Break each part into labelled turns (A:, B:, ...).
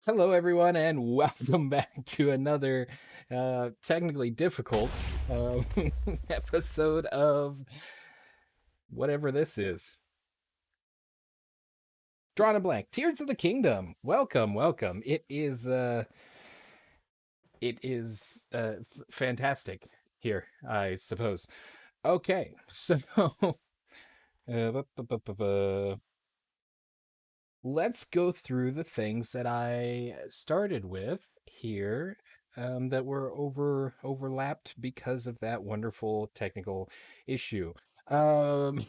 A: Hello, everyone, and welcome back to another technically difficult episode of whatever this is. Drawn a blank. Tears of the Kingdom. Welcome, welcome. It is fantastic here, I suppose. Okay, so let's go through the things that I started with here that were overlapped because of that wonderful technical issue. Um,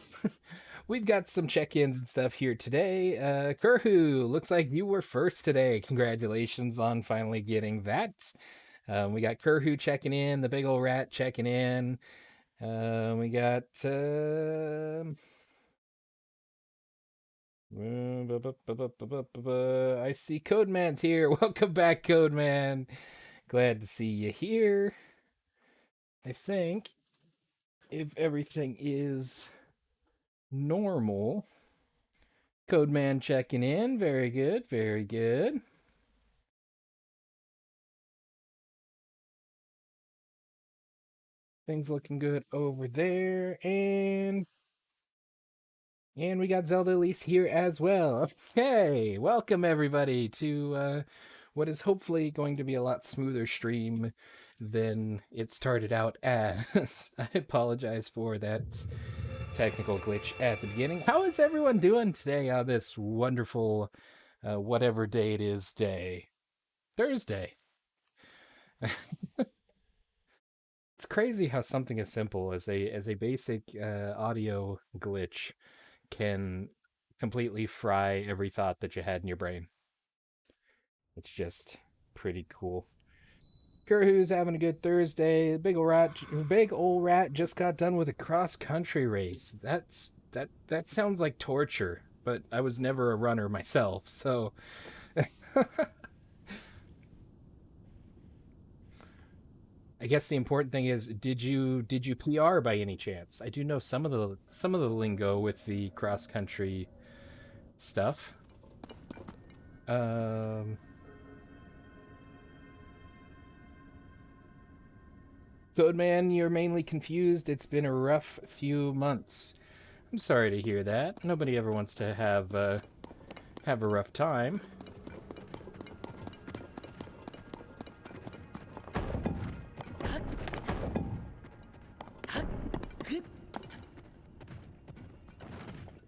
A: we've got some check-ins and stuff here today. Kurhu, looks like you were first today. Congratulations on finally getting that. We got Kurhu checking in, the big old rat checking in. We got I see Codeman's here. Welcome back, Codeman. Glad to see you here. I think if everything is normal, Codeman checking in. Very good, very good. Things looking good over there. And we got Zelda Elise here as well. Hey, welcome everybody to what is hopefully going to be a lot smoother stream than it started out as. I apologize for that technical glitch at the beginning. How is everyone doing today on this wonderful, whatever day it is, day? Thursday. It's crazy how something as simple as a basic audio glitch can completely fry every thought that you had in your brain. It's just pretty cool. Kurhu's having a good Thursday. The big old rat just got done with a cross country race. That sounds like torture, but I was never a runner myself, so I guess the important thing is did you PR by any chance? I do know some of the lingo with the cross country stuff. Um Codeman, you're mainly confused. It's been a rough few months. I'm sorry to hear that. Nobody ever wants to have a rough time.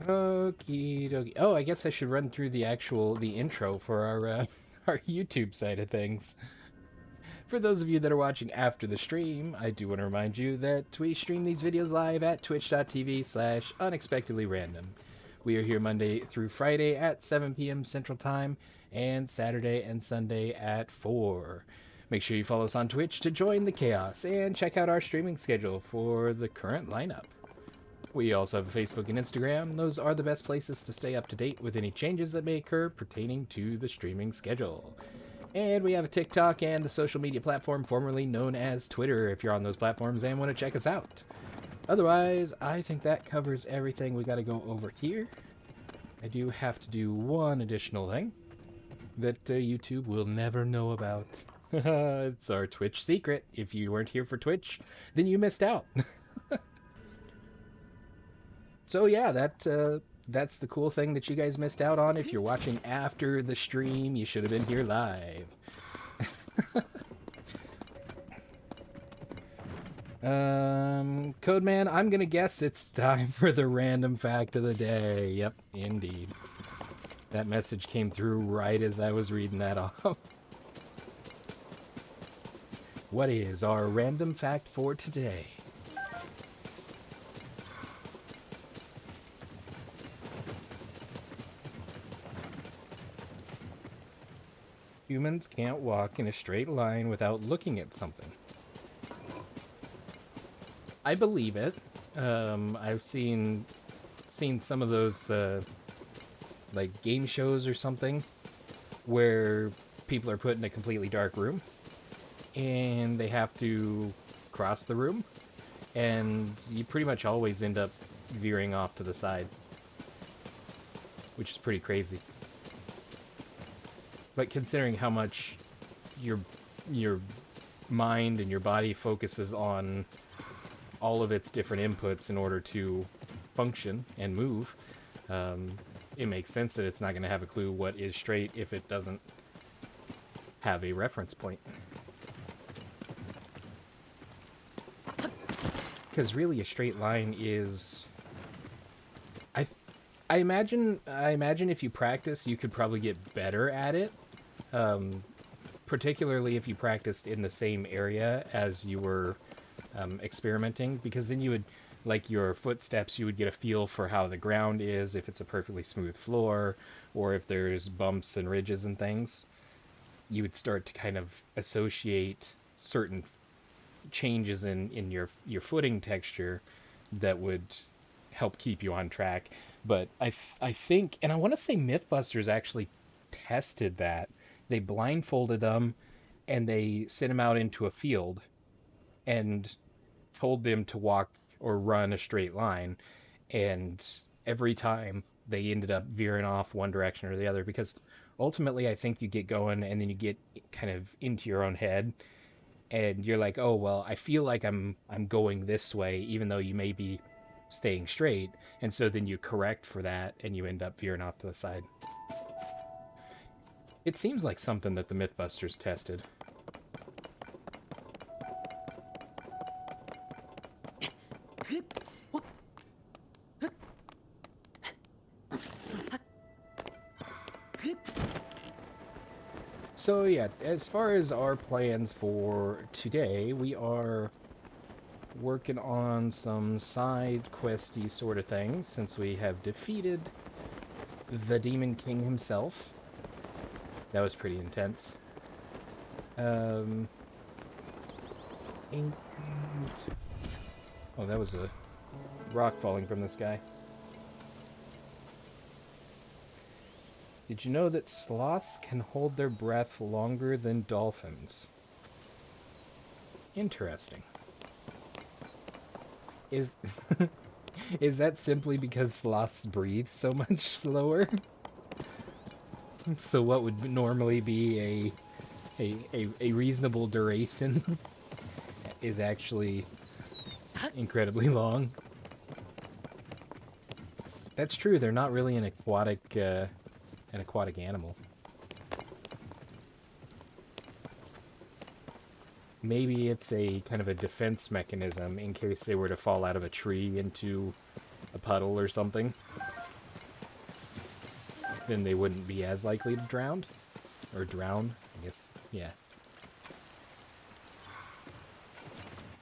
A: Okie dokie. Oh, I guess I should run through the intro for our our YouTube side of things. For those of you that are watching after the stream, I do want to remind you that we stream these videos live at twitch.tv/unexpectedlyrandom. We are here Monday through Friday at 7 p.m. Central Time and Saturday and Sunday at 4. Make sure you follow us on Twitch to join the chaos and check out our streaming schedule for the current lineup. We also have a Facebook and Instagram. Those are the best places to stay up to date with any changes that may occur pertaining to the streaming schedule. And we have a TikTok and the social media platform formerly known as Twitter if you're on those platforms and want to check us out. Otherwise, I think that covers everything we got to go over here. I do have to do one additional thing that YouTube will never know about. It's our Twitch secret. If you weren't here for Twitch, then you missed out. So yeah, that's the cool thing that you guys missed out on. If you're watching after the stream, you should have been here live. Codeman, I'm gonna guess it's time for the random fact of the day. Yep, indeed. That message came through right as I was reading that off. What is our random fact for today? Humans can't walk in a straight line without looking at something. I believe it. I've seen some of those like game shows or something where people are put in a completely dark room and they have to cross the room, and you pretty much always end up veering off to the side, which is pretty crazy. But considering how much your your mind and your body focuses on all of its different inputs in order to function and move, it makes sense that it's not going to have a clue what is straight if it doesn't have a reference point. Because really, a straight line is... I imagine if you practice, you could probably get better at it. Particularly if you practiced in the same area as you were experimenting, because then you would, like your footsteps, you would get a feel for how the ground is, if it's a perfectly smooth floor, or if there's bumps and ridges and things. You would start to kind of associate certain changes in your footing texture that would help keep you on track. But I think, and I want to say Mythbusters actually tested that. They blindfolded them and they sent them out into a field and told them to walk or run a straight line. And every time they ended up veering off one direction or the other, because ultimately I think you get going and then you get kind of into your own head and you're like, oh, well, I feel like I'm going this way, even though you may be staying straight. And so then you correct for that and you end up veering off to the side. It seems like something that the Mythbusters tested. So yeah, as far as our plans for today, we are working on some side questy sort of things, since we have defeated the Demon King himself. That was pretty intense. And... oh, that was a rock falling from the sky. Did you know that sloths can hold their breath longer than dolphins? Interesting. Is is that simply because sloths breathe so much slower? So what would normally be a reasonable duration is actually incredibly long. That's true. They're not really an aquatic animal. Maybe it's a kind of a defense mechanism in case they were to fall out of a tree into a puddle or something. Then they wouldn't be as likely to drown. Or drown, I guess. Yeah.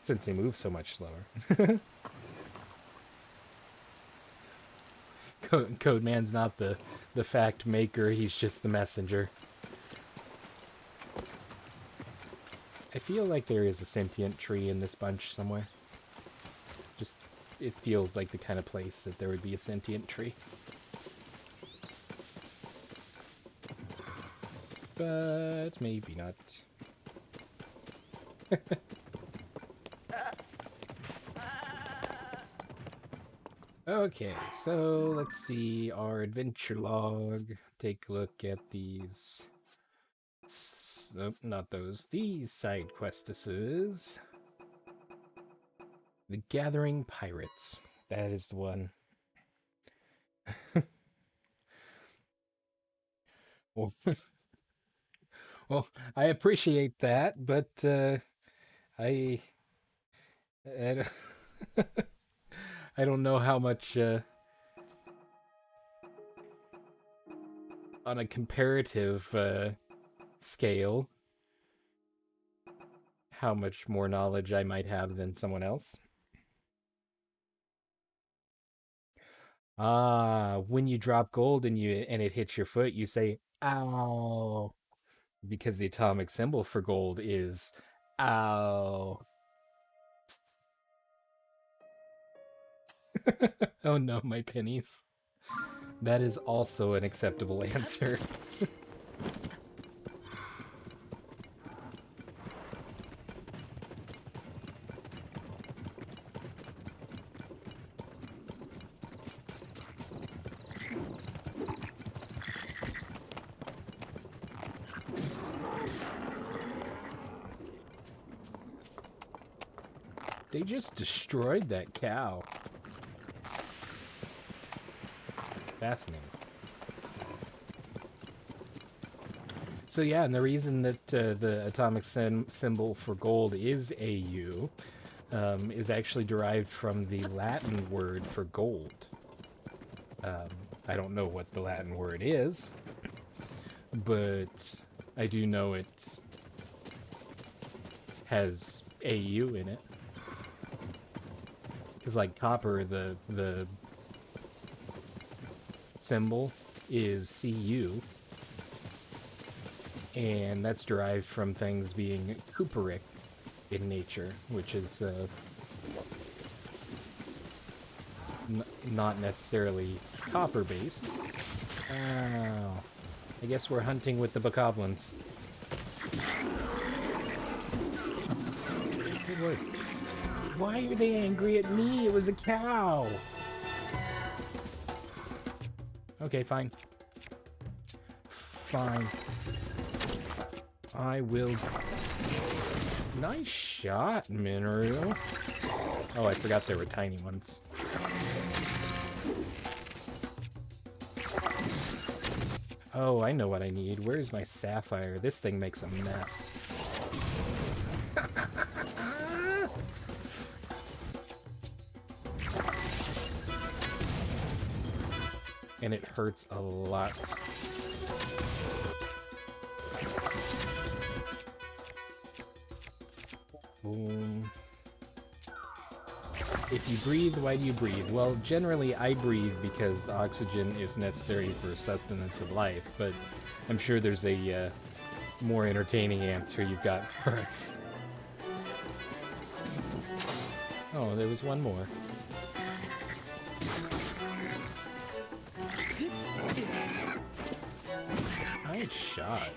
A: Since they move so much slower. Codeman's not the fact maker, he's just the messenger. I feel like there is a sentient tree in this bunch somewhere. Just, it feels like the kind of place that there would be a sentient tree. But maybe not. Okay, so let's see our adventure log. Take a look at these. Nope, not those. These side questesses. The Gathering Pirates. That is the one. Well, well, I appreciate that, but I don't, I don't know how much on a comparative scale how much more knowledge I might have than someone else. Ah, when you drop gold and it hits your foot, you say ow, because the atomic symbol for gold is ow. Oh no, my pennies. That is also an acceptable answer. They just destroyed that cow. Fascinating. So yeah, and the reason that the atomic symbol for gold is AU is actually derived from the Latin word for gold. I don't know what the Latin word is, but I do know it has AU in it. Because like copper, the symbol is Cu, and that's derived from things being cooperic in nature, which is not necessarily copper-based. Ow. I guess we're hunting with the bokoblins. Good work. Why are they angry at me? It was a cow. Okay, fine. Fine. I will... Nice shot, Minoru. Oh, I forgot there were tiny ones. Oh, I know what I need. Where's my sapphire? This thing makes a mess. And it hurts a lot. Boom. If you breathe, why do you breathe? Well, generally I breathe because oxygen is necessary for sustenance of life, but I'm sure there's a more entertaining answer you've got for us. Oh, there was one more. Nice shot.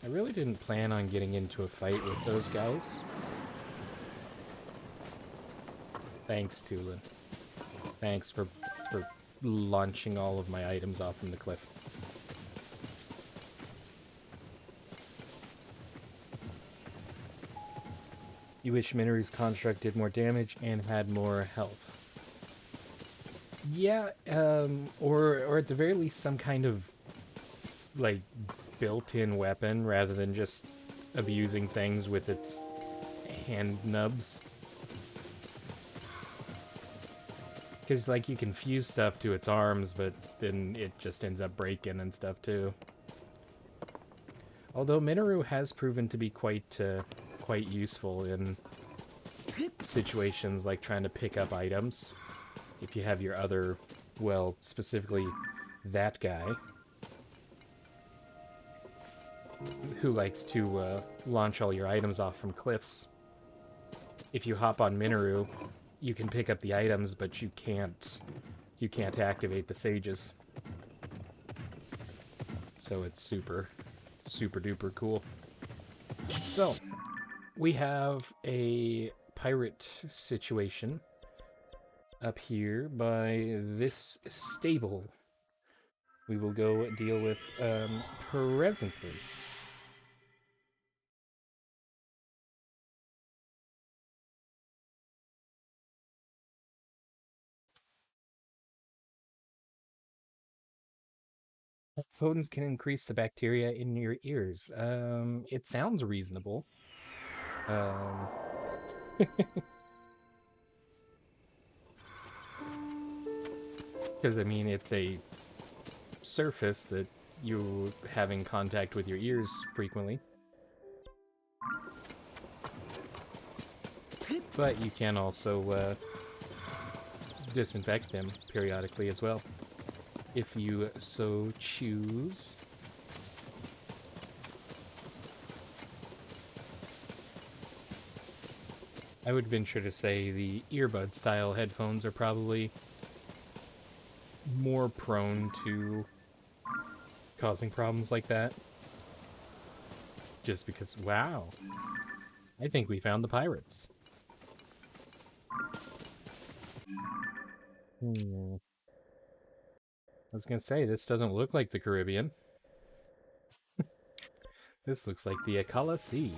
A: I really didn't plan on getting into a fight with those guys. Thanks, Tulin. Thanks for launching all of my items off from the cliff. You wish Minoru's construct did more damage and had more health. Yeah, or at the very least some kind of, like, built-in weapon rather than just abusing things with its hand nubs. Because, like, you can fuse stuff to its arms, but then it just ends up breaking and stuff, too. Although Minoru has proven to be quite useful in situations like trying to pick up items. If you have your other, well, specifically that guy, who likes to launch all your items off from cliffs. If you hop on Minoru, you can pick up the items, but you can't activate the sages. So it's super duper cool. So, we have a pirate situation up here by this stable. We will go deal with presently. Photons can increase the bacteria in your ears. It sounds reasonable. Because, I mean, it's a surface that you have in contact with your ears frequently. But you can also disinfect them periodically as well, if you so choose. I would venture to say the earbud-style headphones are probably more prone to causing problems like that. Just because, wow, I think we found the pirates. I was gonna say, this doesn't look like the Caribbean. This looks like the Akala Sea.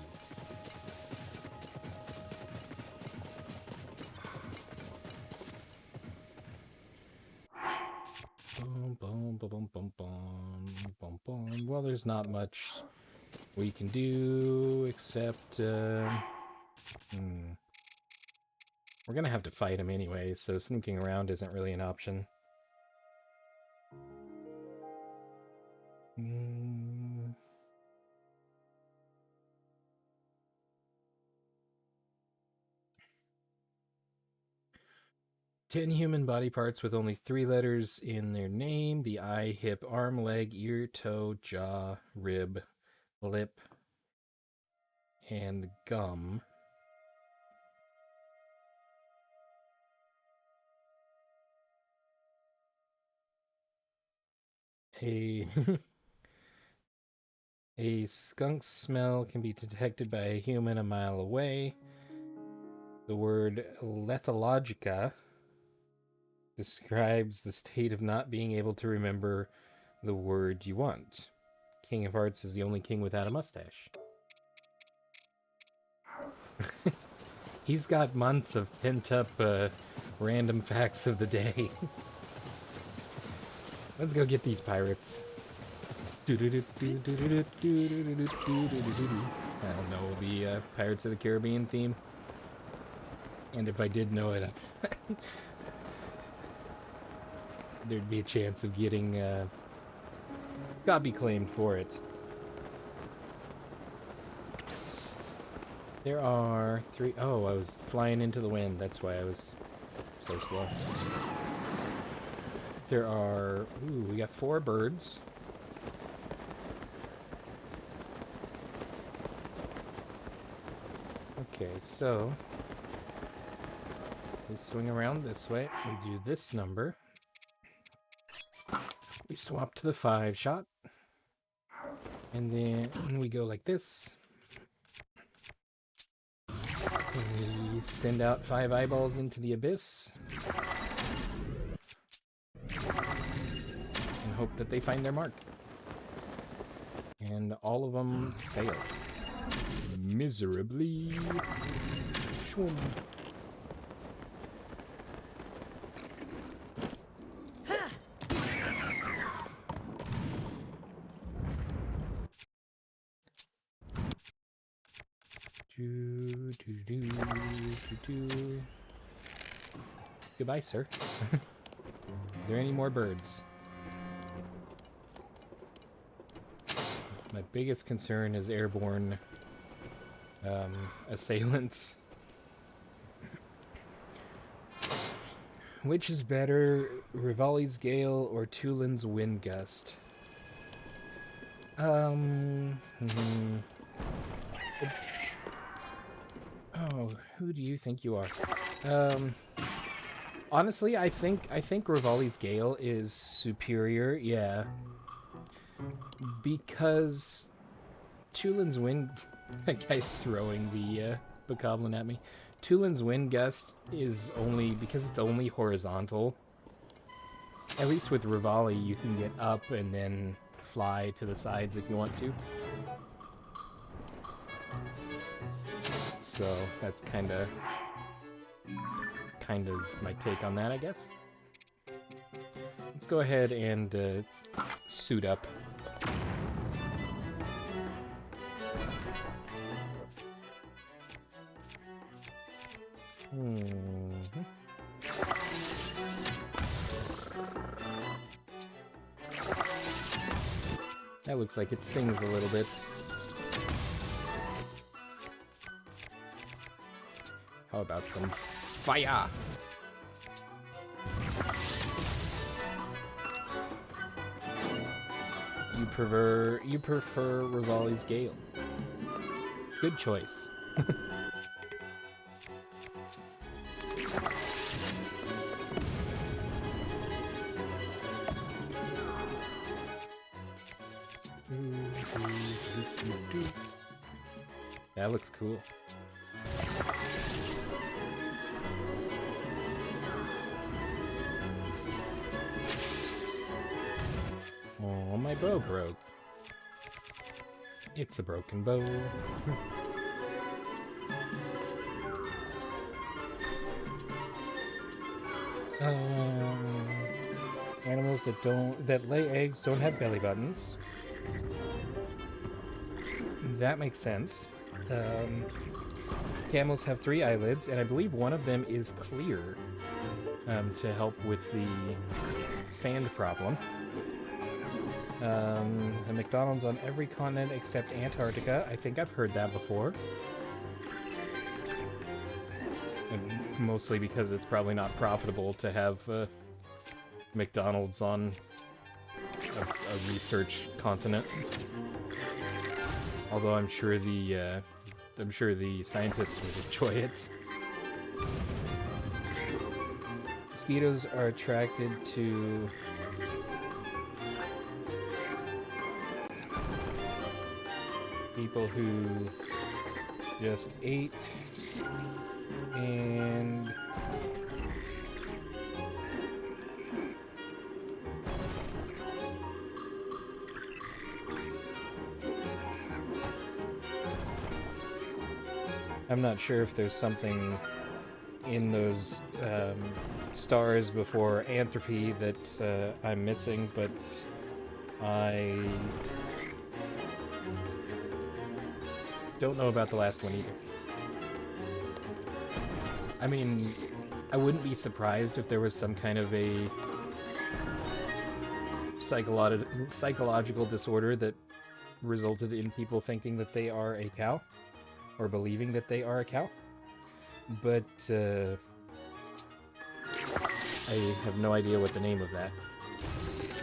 A: Well, there's not much we can do except... we're gonna have to fight him anyway, so sneaking around isn't really an option. 10 human body parts with only 3 letters in their name: the eye, hip, arm, leg, ear, toe, jaw, rib, lip, and gum. A skunk smell can be detected by a human a mile away. The word lethologica describes the state of not being able to remember the word you want. King of Hearts is the only king without a mustache. He's got months of pent-up random facts of the day. Let's go get these pirates. I don't know the Pirates of the Caribbean theme. And if I did know it, there'd be a chance of getting copy claimed for it. There are 3... Oh, I was flying into the wind. That's why I was so slow. There are... Ooh, we got 4 birds. Okay, so... we swing around this way. We do this number. We swap to the 5 shot. And then we go like this. And we send out 5 eyeballs into the abyss. And hope that they find their mark. And all of them fail. Miserably. Shwoom. Goodbye, sir. Are there any more birds? My biggest concern is airborne assailants. Which is better, Rivali's Gale or Tulin's Wind Gust? Oh, who do you think you are? Honestly, I think Rivali's Gale is superior, yeah. Because Tulin's Wind... That guy's throwing the bokoblin at me. Tulin's Wind Gust is only... because it's only horizontal. At least with Rivali, you can get up and then fly to the sides if you want to. So that's kind of my take on that, I guess. Let's go ahead and suit up. That looks like it stings a little bit. How about some fire? You prefer Rivali's Gale. Good choice. That looks cool. Oh, my bow broke. It's a broken bow. Animals that lay eggs don't have belly buttons. That makes sense. Camels have 3 eyelids, and I believe one of them is clear to help with the sand problem. A McDonald's on every continent except Antarctica. I think I've heard that before. And mostly because it's probably not profitable to have McDonald's on a research continent. Although I'm sure the scientists would enjoy it. Mosquitoes are attracted to people who just ate and I'm not sure if there's something in those stars before Anthropy that I'm missing, but I don't know about the last one either. I mean, I wouldn't be surprised if there was some kind of a psychological disorder that resulted in people thinking that they are a cow, or believing that they are a cow. But I have no idea what the name of that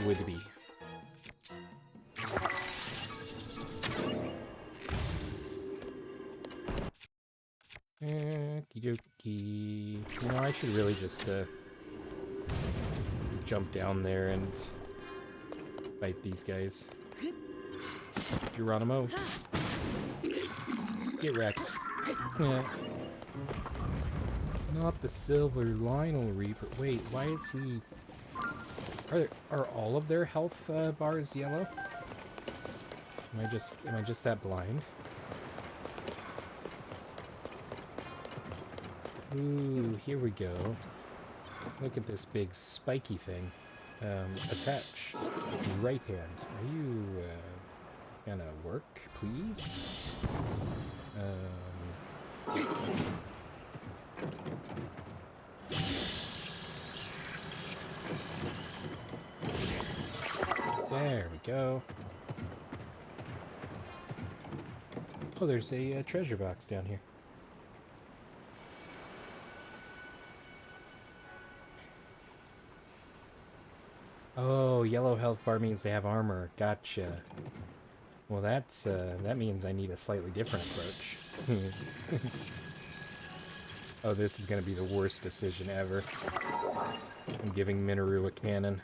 A: would be. Okey-dokey. You know, I should really just jump down there and fight these guys. Geronimo. Get wrecked. Yeah. Not the silver Lionel Reaper. Wait, why is he... Are all of their health bars yellow? Am I just that blind? Ooh, here we go. Look at this big spiky thing. Attach. Right hand. Are you gonna work, please? There we go. Oh, there's a treasure box down here. Oh, yellow health bar means they have armor. Gotcha. Well, that means I need a slightly different approach. Oh, this is gonna be the worst decision ever. I'm giving Minoru a cannon.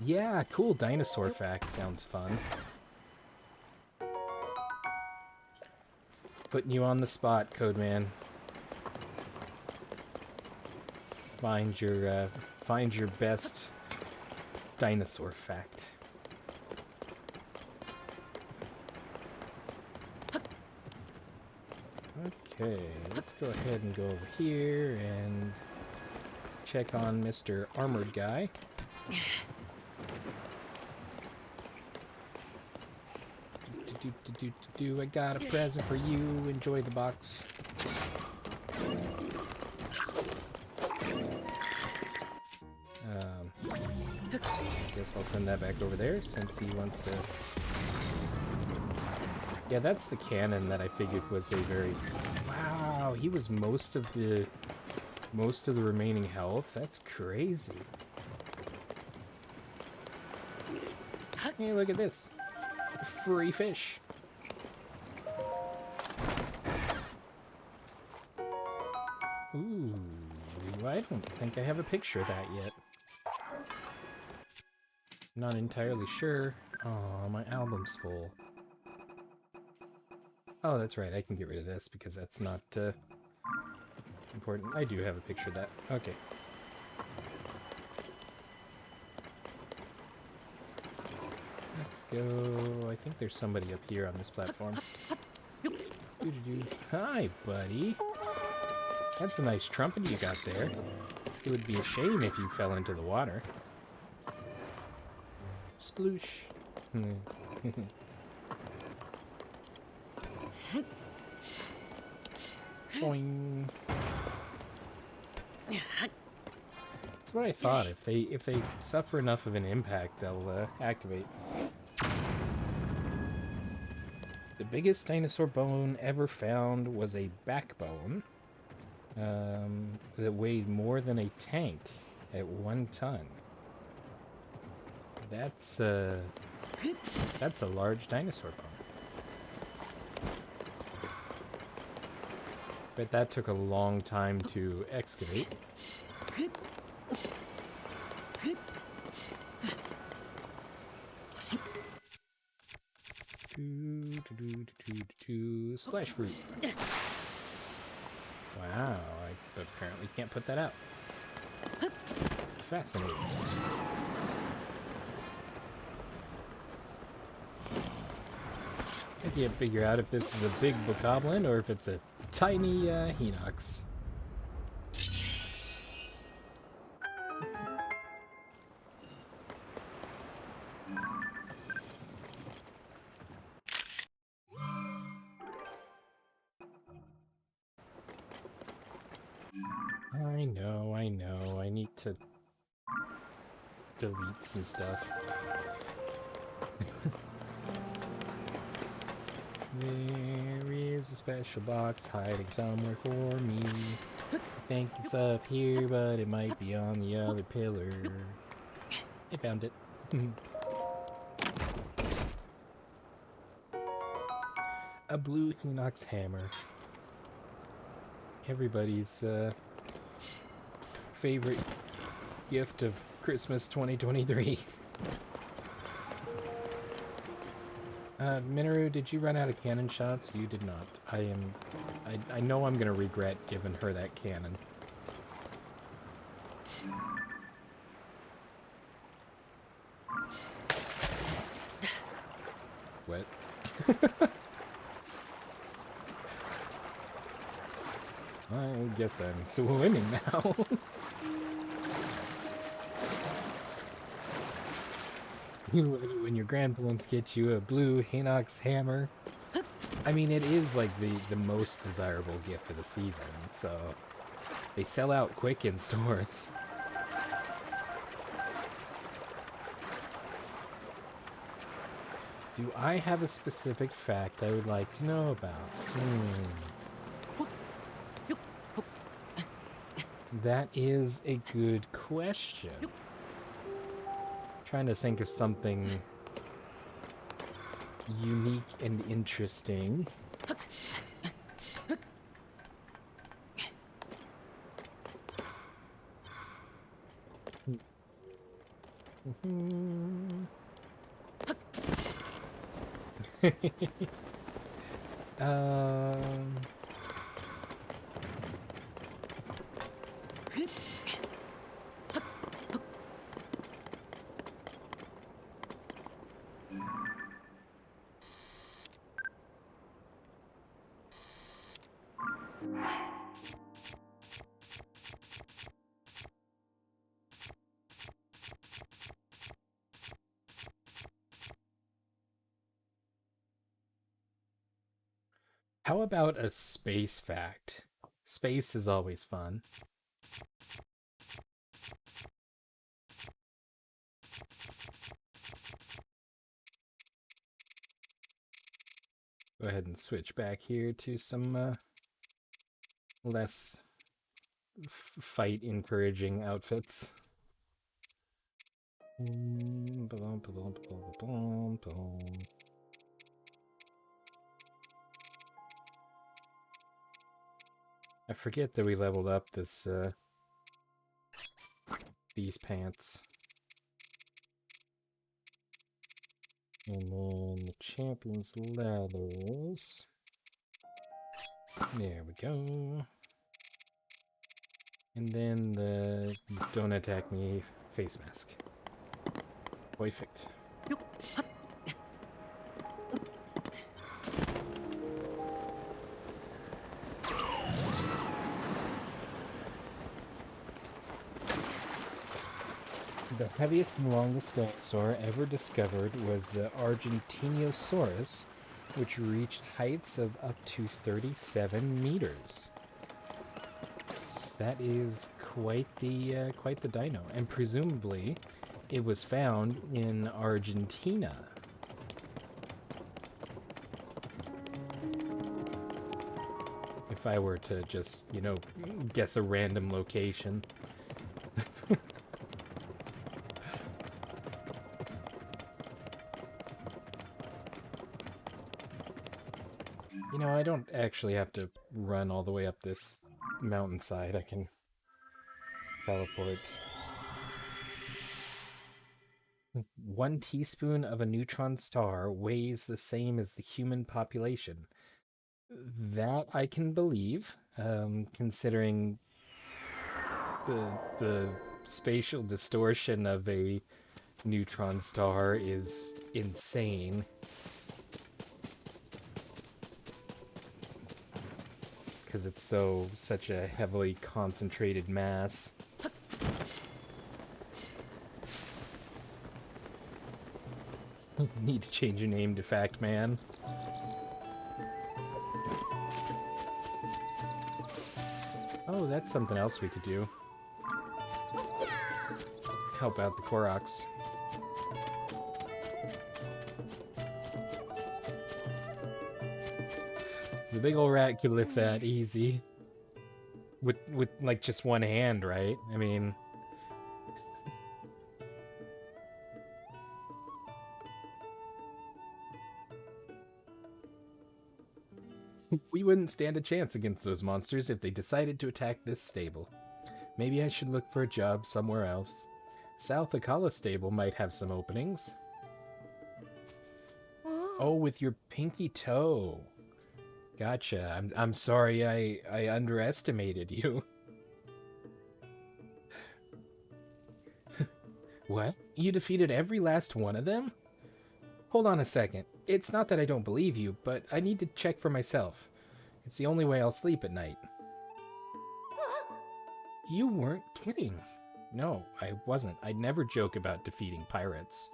A: Yeah, cool dinosaur fact. Sounds fun. Putting you on the spot, Codeman. Find your best dinosaur fact. Okay, let's go ahead and go over here and check on Mr. Armored Guy. I got a present for you. Enjoy the box. I guess I'll send that back over there since he wants to... Yeah, that's the cannon that I figured was a very... Wow, he was most of the remaining health. That's crazy. Hey, look at this. Free fish. Ooh, I don't think I have a picture of that yet. Not entirely sure. Oh, my album's full. Oh, that's right. I can get rid of this because that's not important. I do have a picture of that. Okay. go... I think there's somebody up here on this platform. Doo-doo-doo. Hi, buddy. That's a nice trumpet you got there. It would be a shame if you fell into the water. Sploosh. Boing. That's what I thought. If they suffer enough of an impact, they'll activate. The biggest dinosaur bone ever found was a backbone that weighed more than a tank at 1 ton. That's a large dinosaur bone. But that took a long time to excavate. Splash fruit. Wow, I apparently can't put that out. Fascinating. I can't figure out if this is a big bokoblin or if it's a tiny Hinox. I know. I need to delete some stuff. There is a special box hiding somewhere for me. I think it's up here, but it might be on the other pillar. I found it. A blue Hinox hammer. Everybody's favorite gift of Christmas 2023. Minoru, did you run out of cannon shots? You did not. I know I'm gonna regret giving her that cannon. What? I guess I'm swimming now. When your grandparents get you a blue Hinox hammer. I mean, it is like the most desirable gift of the season, so they sell out quick in stores. Do I have a specific fact I would like to know about? That is a good question. Trying to think of something unique and interesting. How about a space fact? Space is always fun. Go ahead and switch back here to some less fight encouraging outfits. I forget that we leveled up this these pants. And then the champion's leathers. There we go. And then the don't attack me face mask. Perfect. The heaviest and longest dinosaur ever discovered was the Argentinosaurus, which reached heights of up to 37 meters. That is quite the dino, and presumably it was found in Argentina. If I were to just, guess a random location. I don't actually have to run all the way up this mountainside. I can teleport. 1 teaspoon of a neutron star weighs the same as the human population. That I can believe, considering the spatial distortion of a neutron star is insane. Because it's such a heavily concentrated mass. Need to change your name to Fact Man. Oh, that's something else we could do. Help out the Koroks. The big ol' rat could lift that easy. With like just one hand, right? I mean... We wouldn't stand a chance against those monsters if they decided to attack this stable. Maybe I should look for a job somewhere else. South Akala stable might have some openings. Oh, with your pinky toe. Gotcha. I'm sorry I underestimated you. What? You defeated every last one of them? Hold on a second. It's not that I don't believe you, but I need to check for myself. It's the only way I'll sleep at night. You weren't kidding. No, I wasn't. I'd never joke about defeating pirates.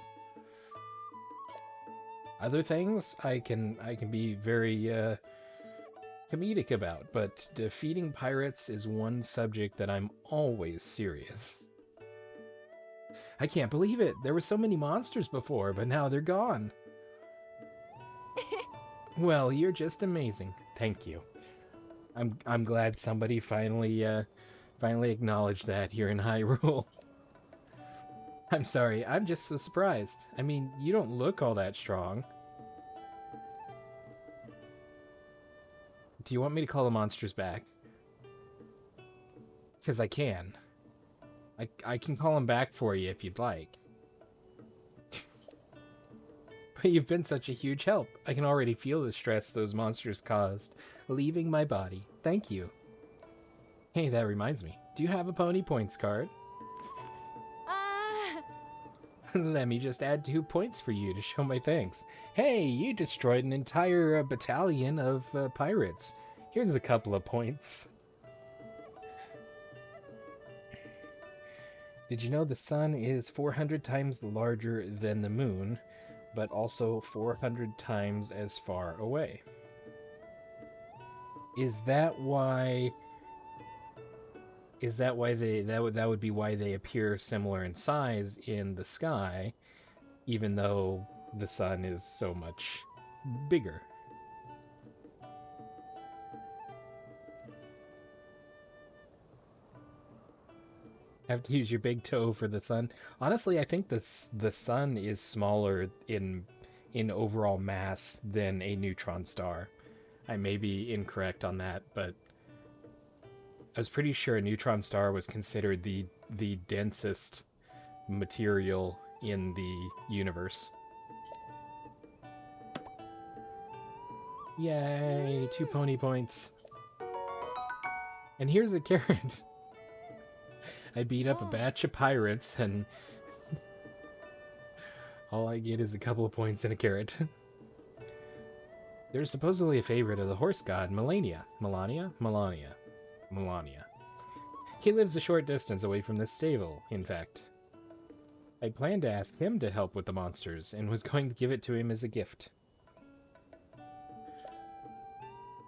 A: Other things I can be very comedic about, but defeating pirates is one subject that I'm always serious. I can't believe it. There were so many monsters before, but now they're gone. Well, you're just amazing. Thank you. I'm glad somebody finally acknowledged that here in Hyrule. I'm sorry, I'm just so surprised. I mean, you don't look all that strong. Do you want me to call the monsters back? Because I can. I can call them back for you if you'd like. But you've been such a huge help. I can already feel the stress those monsters caused, leaving my body. Thank you. Hey, that reminds me. Do you have a Pony Points card? Let me just add 2 points for you to show my thanks. Hey, you destroyed an entire battalion of pirates. Here's a couple of points. Did you know the sun is 400 times larger than the moon, but also 400 times as far away? Is that why that would be why they appear similar in size in the sky, even though the sun is so much bigger? Have to use your big toe for the sun. Honestly, I think the sun is smaller in overall mass than a neutron star. I may be incorrect on that, but I was pretty sure a neutron star was considered the densest material in the universe. Yay, 2 pony points. And here's a carrot. I beat up a batch of pirates, and all I get is a couple of points and a carrot. They're supposedly a favorite of the horse god, Melania. Melania. He lives a short distance away from this stable, in fact. I planned to ask him to help with the monsters and was going to give it to him as a gift.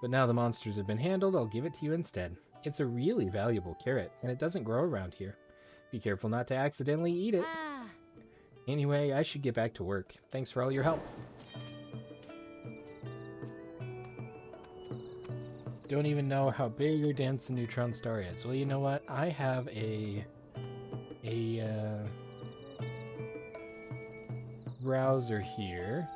A: But now the monsters have been handled, I'll give it to you instead. It's a really valuable carrot, and it doesn't grow around here. Be careful not to accidentally eat it. Anyway, I should get back to work. Thanks for all your help. Don't even know how big or dense a neutron star is. Well, you know what? I have a browser here.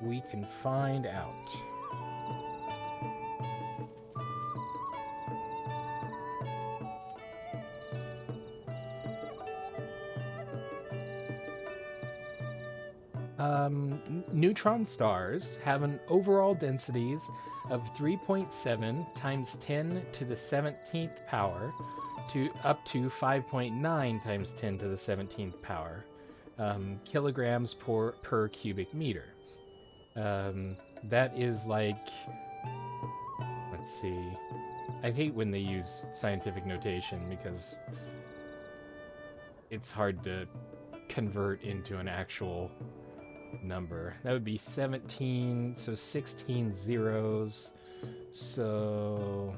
A: We can find out. Neutron stars have an overall densities of 3.7 times 10 to the 17th power to up to 5.9 times 10 to the 17th power kilograms per cubic meter. That is like, let's see, I hate when they use scientific notation because it's hard to convert into an actual number. That would be 17, so 16 zeros. So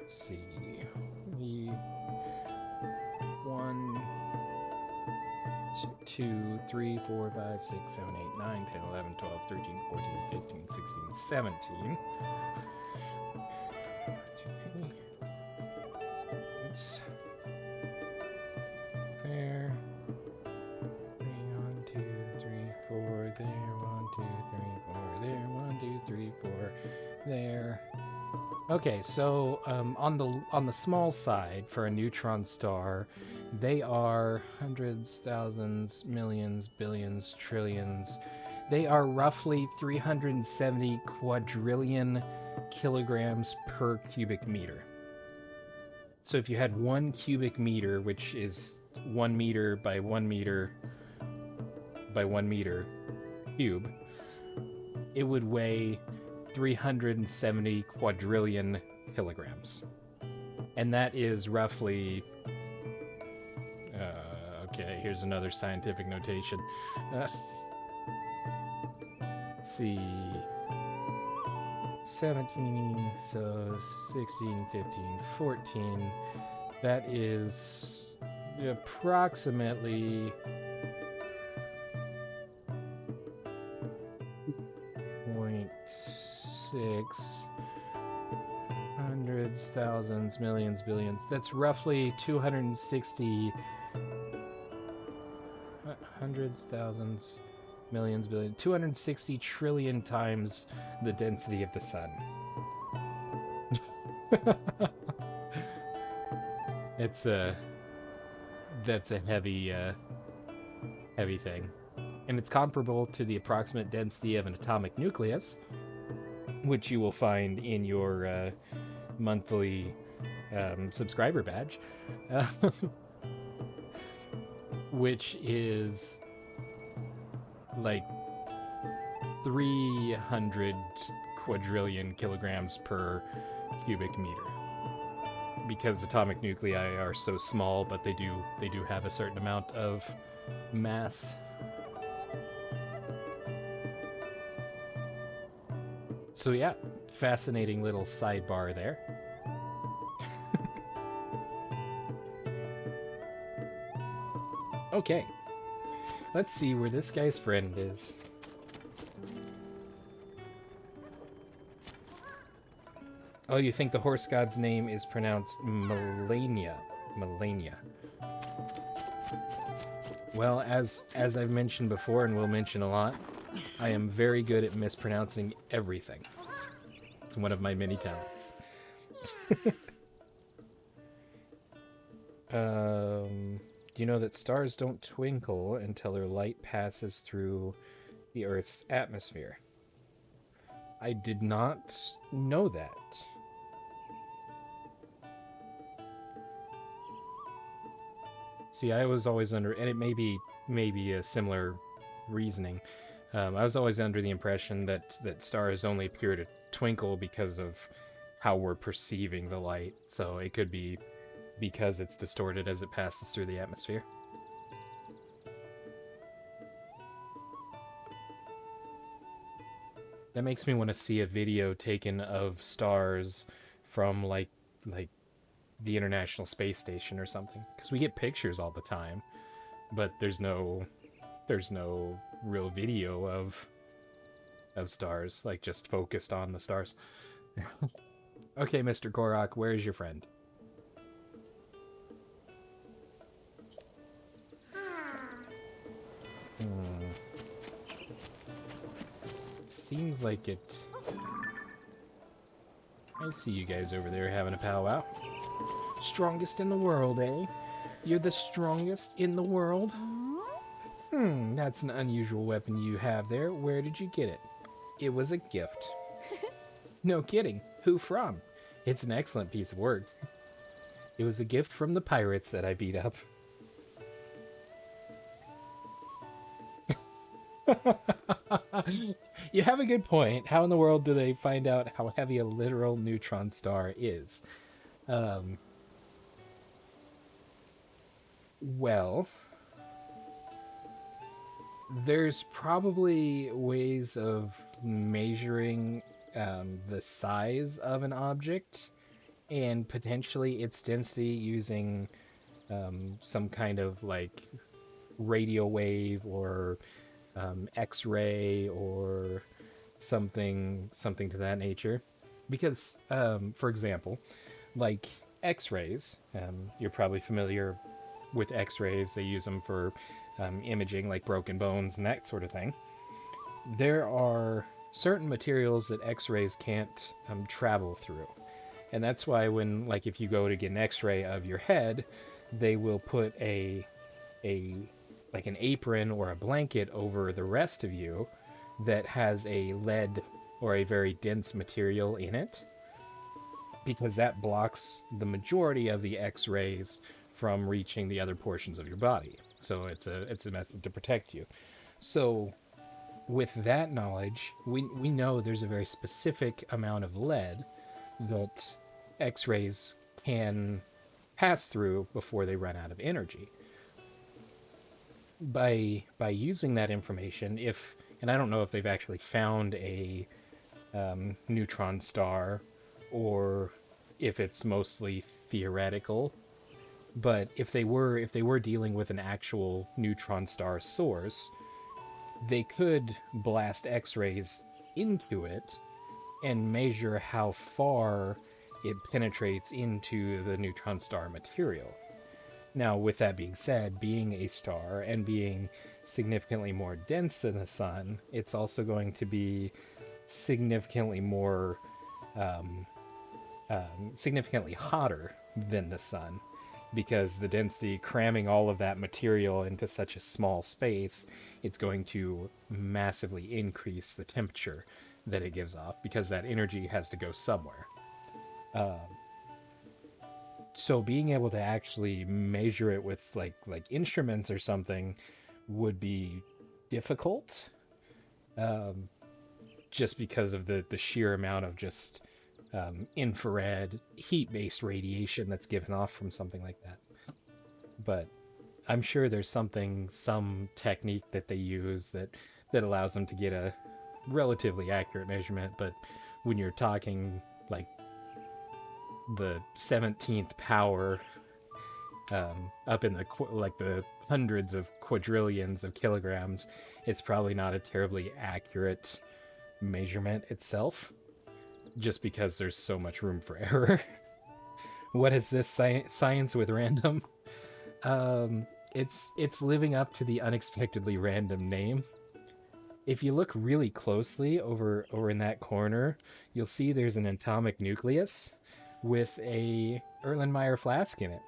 A: let's see. 1, 2, 3, 4, 5, 6, 7, 8, 9, 10, 11, 12, 13, 14, 15, 16, 17. Oops. There. 1, 2, 3, 4. There. 1, 2, 3, 4. There. 1, 2, 3, 4. There. Okay, so on the small side for a neutron star, they are hundreds, thousands, millions, billions, trillions. They are roughly 370 quadrillion kilograms per cubic meter. So if you had 1 cubic meter, which is 1 meter by 1 meter by 1 meter cube, it would weigh 370 quadrillion kilograms. And that is roughly... okay, here's another scientific notation. Let's see... 17, so 16, 15, 14. That is approximately 0.6 hundreds, thousands, millions, billions. That's roughly 260 hundreds, thousands, millions, billions, 260 trillion times the density of the sun. That's a heavy thing. And it's comparable to the approximate density of an atomic nucleus, which you will find in your monthly subscriber badge, which is like 300 quadrillion kilograms per cubic meter. Because atomic nuclei are so small, but they do have a certain amount of mass. So yeah, fascinating little sidebar there. Okay, let's see where this guy's friend is. Oh, you think the horse god's name is pronounced Melania? Melania. Well, as I've mentioned before and will mention a lot, I am very good at mispronouncing everything. It's one of my many talents. Do you know that stars don't twinkle until their light passes through the Earth's atmosphere? I did not know that. See, I was always under, and it may be a similar reasoning. I was always under the impression that stars only appear to twinkle because of how we're perceiving the light. So it could be because it's distorted as it passes through the atmosphere. That makes me want to see a video taken of stars from like the International Space Station or something, because we get pictures all the time, but there's no real video of stars, like just focused on the stars. Okay, Mr. Korok, where is your friend? Seems like it. I see you guys over there having a powwow. Strongest in the world, eh? You're the strongest in the world? That's an unusual weapon you have there. Where did you get it? It was a gift. No kidding. Who from? It's an excellent piece of work. It was a gift from the pirates that I beat up. You have a good point. How in the world do they find out how heavy a literal neutron star is? Well, there's probably ways of measuring the size of an object and potentially its density using some kind of like radio wave or X-ray or something to that nature. Because, for example, like X-rays, you're probably familiar with X-rays. They use them for imaging, like broken bones and that sort of thing. There are certain materials that X-rays can't travel through, and that's why when, like, if you go to get an X-ray of your head, they will put a like an apron or a blanket over the rest of you that has a lead or a very dense material in it, because that blocks the majority of the X-rays from reaching the other portions of your body. So it's a method to protect you. So with that knowledge, we know there's a very specific amount of lead that X-rays can pass through before they run out of energy. By using that information, if, and I don't know if they've actually found a neutron star or if it's mostly theoretical, but if they were dealing with an actual neutron star source, they could blast X-rays into it and measure how far it penetrates into the neutron star material. Now, with that being said, being a star and being significantly more dense than the sun, it's also going to be significantly more, significantly hotter than the sun, because the density cramming all of that material into such a small space, it's going to massively increase the temperature that it gives off, because that energy has to go somewhere. So being able to actually measure it with like instruments or something would be difficult, just because of the sheer amount of just infrared heat-based radiation that's given off from something like that. But I'm sure there's some technique that they use that allows them to get a relatively accurate measurement. But when you're talking like the 17th power, up in the hundreds of quadrillions of kilograms, it's probably not a terribly accurate measurement itself, just because there's so much room for error. What is this science with random? It's living up to the unexpectedly random name. If you look really closely over in that corner, you'll see there's an atomic nucleus with a Erlenmeyer flask in it.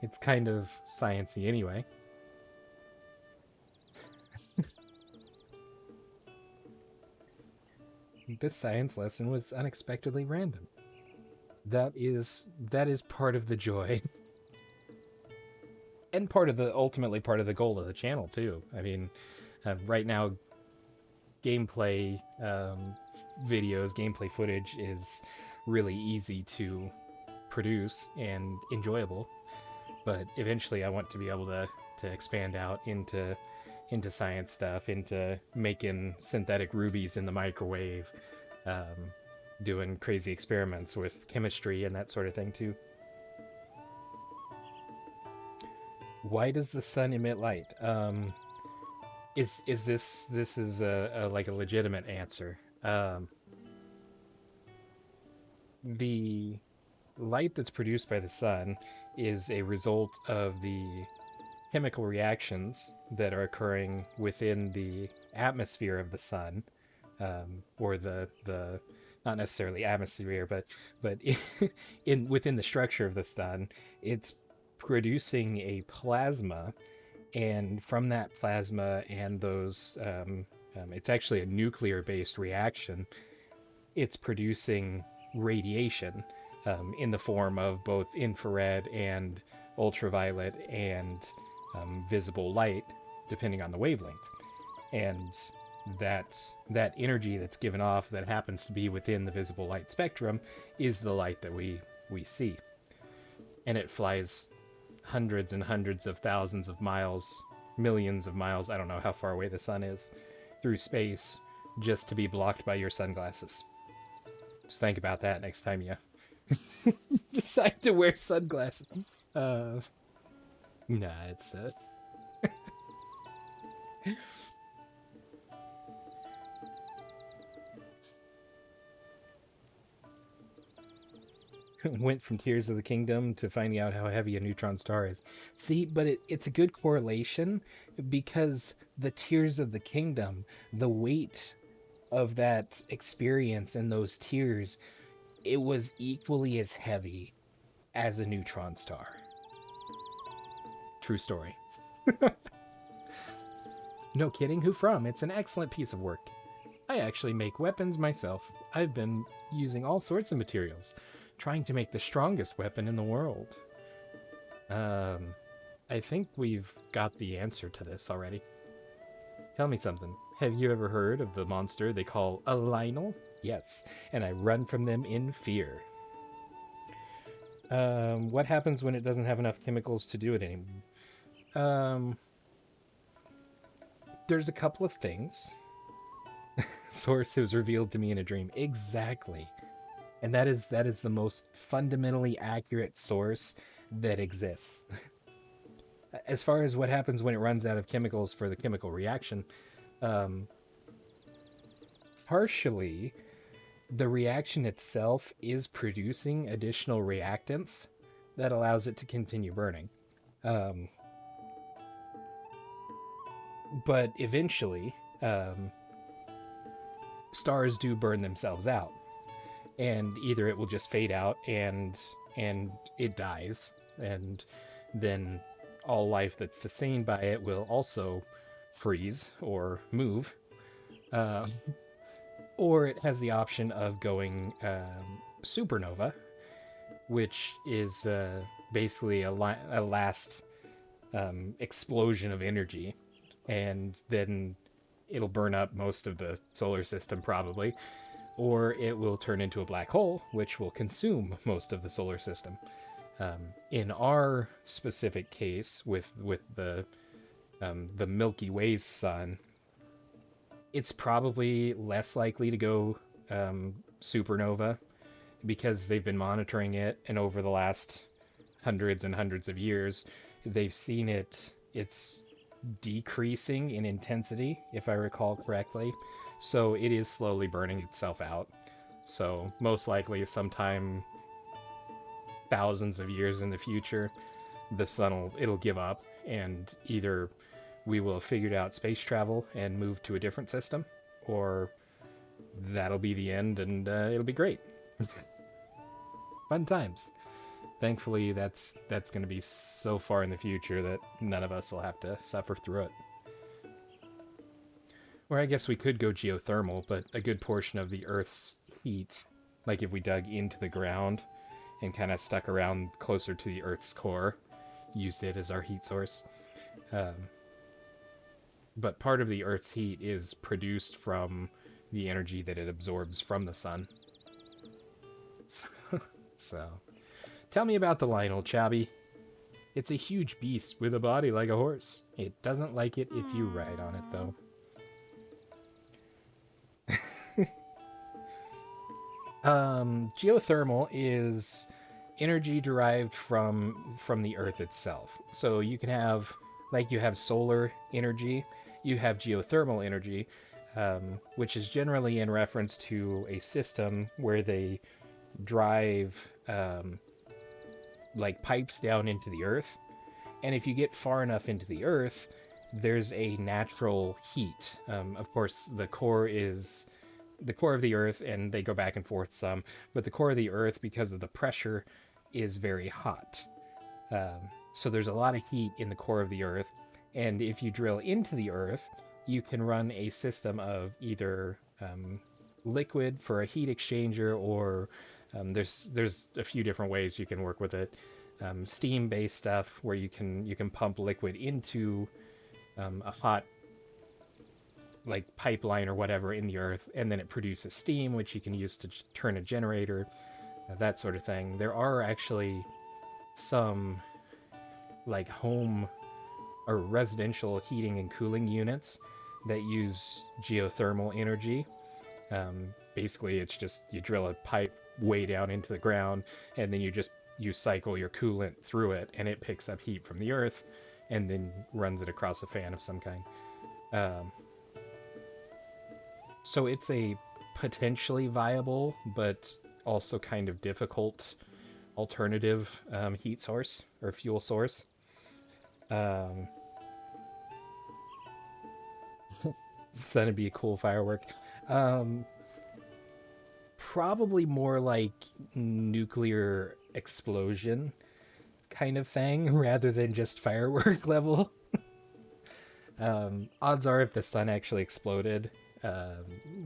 A: It's kind of sciencey anyway. This science lesson was unexpectedly random. That is part of the joy. And ultimately part of the goal of the channel too. I mean, Right now, gameplay videos, gameplay footage is really easy to produce and enjoyable. But eventually, I want to be able to expand out into science stuff, into making synthetic rubies in the microwave, um, doing crazy experiments with chemistry and that sort of thing too. Why does the sun emit light? Is this is a like a legitimate answer? The light that's produced by the sun is a result of the chemical reactions that are occurring within the atmosphere of the sun, or the not necessarily atmosphere, but in within the structure of the sun, it's producing a plasma, and from that plasma and those, it's actually a nuclear-based reaction. It's producing radiation in the form of both infrared and ultraviolet and visible light, depending on the wavelength. And that energy that's given off that happens to be within the visible light spectrum is the light that we see. And it flies hundreds and hundreds of thousands of miles, millions of miles, I don't know how far away the sun is, through space just to be blocked by your sunglasses. So think about that next time you decide to wear sunglasses. Uh, nah, it's went from Tears of the Kingdom to finding out how heavy a neutron star is. See, but it's a good correlation because the Tears of the Kingdom, the weight of that experience and those tears, it was equally as heavy as a neutron star. True story. No kidding, who from? It's an excellent piece of work. I actually make weapons myself. I've been using all sorts of materials, trying to make the strongest weapon in the world. I think we've got the answer to this already. Tell me something. Have you ever heard of the monster they call a Lionel? Yes, and I run from them in fear. What happens when it doesn't have enough chemicals to do it anymore? There's a couple of things. Source, it was revealed to me in a dream. Exactly. And that is the most fundamentally accurate source that exists. As far as what happens when it runs out of chemicals for the chemical reaction, um, partially the reaction itself is producing additional reactants that allows it to continue burning. Um, but eventually, stars do burn themselves out, and either it will just fade out and it dies, and then all life that's sustained by it will also freeze or move, uh, or it has the option of going supernova, which is basically a last explosion of energy, and then it'll burn up most of the solar system probably, or it will turn into a black hole, which will consume most of the solar system. In our specific case, with the Milky Way's sun, it's probably less likely to go supernova because they've been monitoring it, and over the last hundreds and hundreds of years, they've seen it's decreasing in intensity, if I recall correctly. So it is slowly burning itself out. So most likely sometime thousands of years in the future, the sun it'll give up, and either we will have figured out space travel and move to a different system, or that'll be the end, and it'll be great. Fun times. Thankfully, that's going to be so far in the future that none of us will have to suffer through it. Or I guess we could go geothermal, but a good portion of the Earth's heat, like if we dug into the ground and kind of stuck around closer to the Earth's core, used it as our heat source, um, But part of the Earth's heat is produced from the energy that it absorbs from the sun. So, tell me about the Lionel, Chabby. It's a huge beast with a body like a horse. It doesn't like it if you ride on it, though. Geothermal is energy derived from the earth itself. So you can have, like, you have solar energy, you have geothermal energy, which is generally in reference to a system where they drive like pipes down into the earth, and if you get far enough into the earth, there's a natural heat. Of course, the core of the earth, and they go back and forth some, but the core of the earth, because of the pressure, is very hot. So there's a lot of heat in the core of the earth, and if you drill into the earth, you can run a system of either liquid for a heat exchanger, or there's a few different ways you can work with it. Steam-based stuff where you can pump liquid into a hot like pipeline or whatever in the earth, and then it produces steam, which you can use to turn a generator, that sort of thing. There are actually some like home or residential heating and cooling units that use geothermal energy. Basically, it's just you drill a pipe way down into the ground, and then you cycle your coolant through it, and it picks up heat from the earth, and then runs it across a fan of some kind. So it's a potentially viable, but also kind of difficult alternative heat source or fuel source. Sun would be a cool firework. Probably more like nuclear explosion kind of thing rather than just firework level. Odds are, if the sun actually exploded,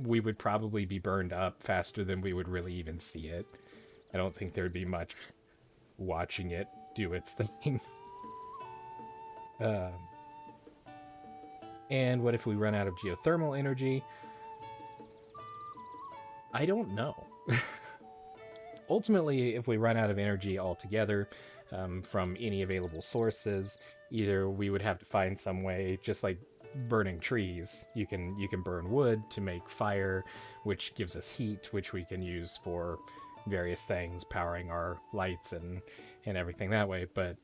A: we would probably be burned up faster than we would really even see it. I don't think there'd be much watching it do its thing. And what if we run out of geothermal energy? I don't know. Ultimately, if we run out of energy altogether from any available sources, either we would have to find some way, just like burning trees. You can burn wood to make fire, which gives us heat, which we can use for various things, powering our lights and everything that way. But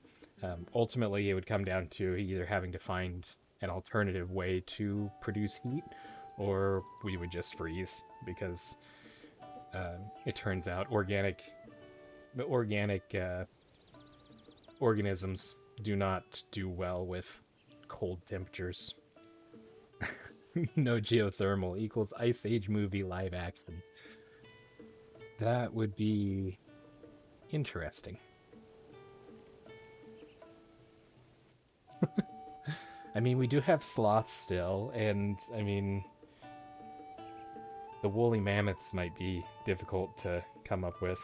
A: ultimately, it would come down to either having to find an alternative way to produce heat, or we would just freeze, because it turns out organic organisms do not do well with cold temperatures. No geothermal equals Ice Age movie live action. That would be interesting. I mean, we do have sloths still, and I mean, the woolly mammoths might be difficult to come up with.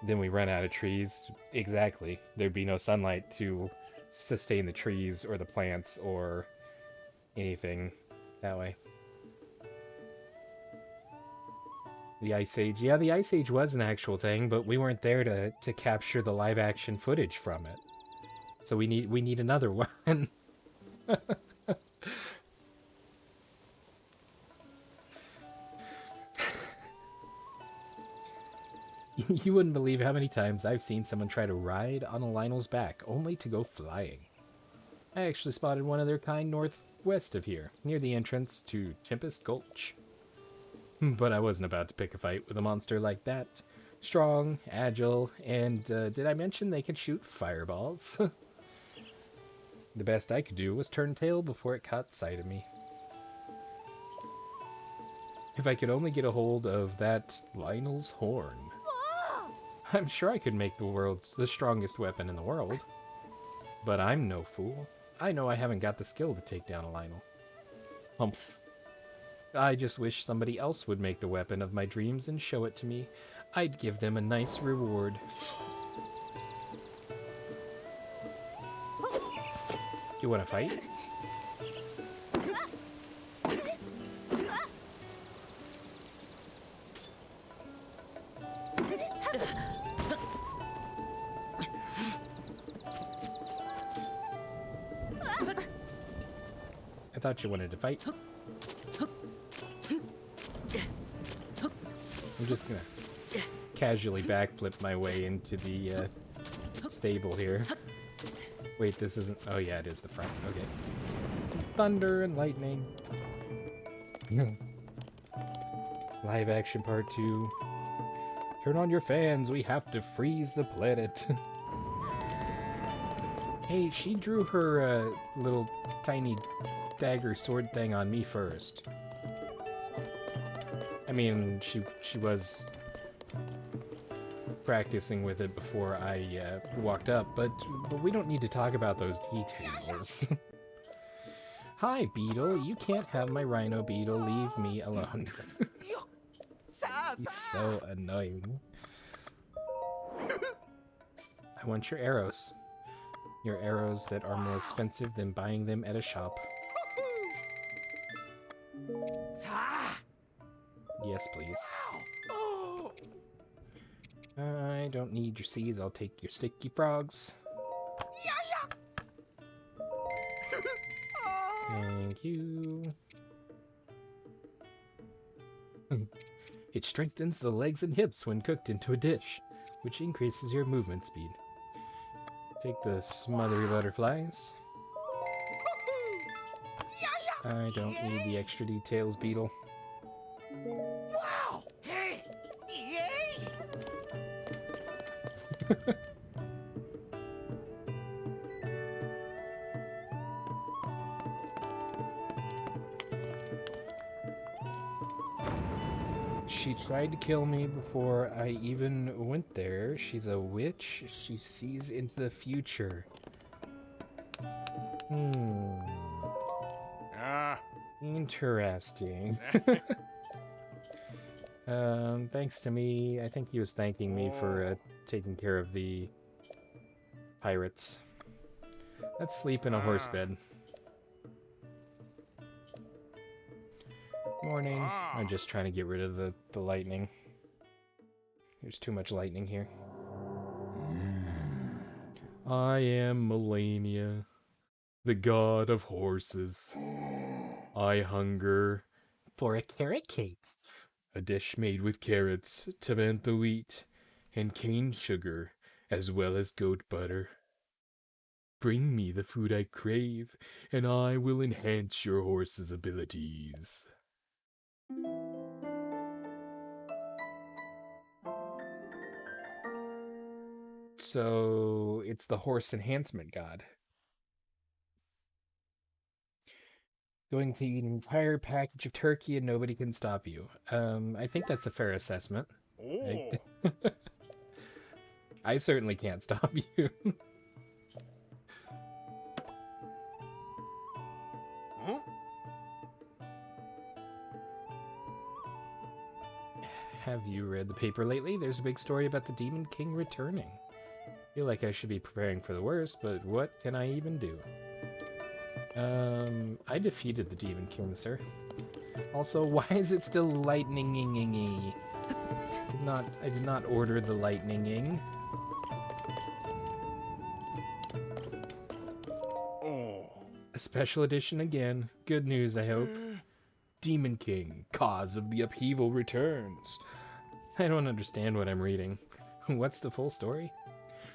A: Then we run out of trees. Exactly. There'd be no sunlight to sustain the trees or the plants or anything that way. The Ice Age. Yeah, the Ice Age was an actual thing, but we weren't there to capture the live action footage from it. So we need another one. You wouldn't believe how many times I've seen someone try to ride on a Lionel's back, only to go flying. I actually spotted one of their kind northwest of here, near the entrance to Tempest Gulch. But I wasn't about to pick a fight with a monster like that. Strong, agile, and did I mention they could shoot fireballs? The best I could do was turn tail before it caught sight of me. If I could only get a hold of that Lionel's horn. I'm sure I could make the strongest weapon in the world. But I'm no fool. I know I haven't got the skill to take down a Lionel. Humph. I just wish somebody else would make the weapon of my dreams and show it to me. I'd give them a nice reward. You wanna fight? thought you wanted to fight. I'm just gonna casually backflip my way into the stable here. Wait, this isn't... Oh yeah, it is the front. Okay. Thunder and lightning. Live action part 2. Turn on your fans, we have to freeze the planet. Hey, she drew her little tiny dagger sword thing on me first. I mean, she was practicing with it before I walked up, but we don't need to talk about those details. Hi, Beetle. You can't have my rhino, Beetle. Leave me alone. He's so annoying. I want your arrows. Your arrows that are more expensive than buying them at a shop. Yes, please. I don't need your seeds. I'll take your sticky frogs. Thank you. It strengthens the legs and hips when cooked into a dish, which increases your movement speed. Take the smothery butterflies. I don't need the extra details, Beetle. Wow! Hey! Yay! She tried to kill me before I even went there. She's a witch. She sees into the future. Interesting. Thanks to me. I think he was thanking me for taking care of the pirates. Let's sleep in a horse bed. Morning. I'm just trying to get rid of the lightning. There's too much lightning here. I am Melania, the god of horses. I hunger for a carrot cake. A dish made with carrots, tomato wheat, and cane sugar, as well as goat butter. Bring me the food I crave, and I will enhance your horse's abilities. So, it's the horse enhancement god. Going to eat an entire package of turkey and nobody can stop you. I think that's a fair assessment. Oh. I certainly can't stop you. Huh? Have you read the paper lately? There's a big story about the Demon King returning. I feel like I should be preparing for the worst, but what can I even do? I defeated the Demon King, sir. Also, why is it still lightning-ing-ing-ing? I did not order the lightning-ing. Oh. A special edition again. Good news, I hope. Demon King, cause of the upheaval returns. I don't understand what I'm reading. What's the full story?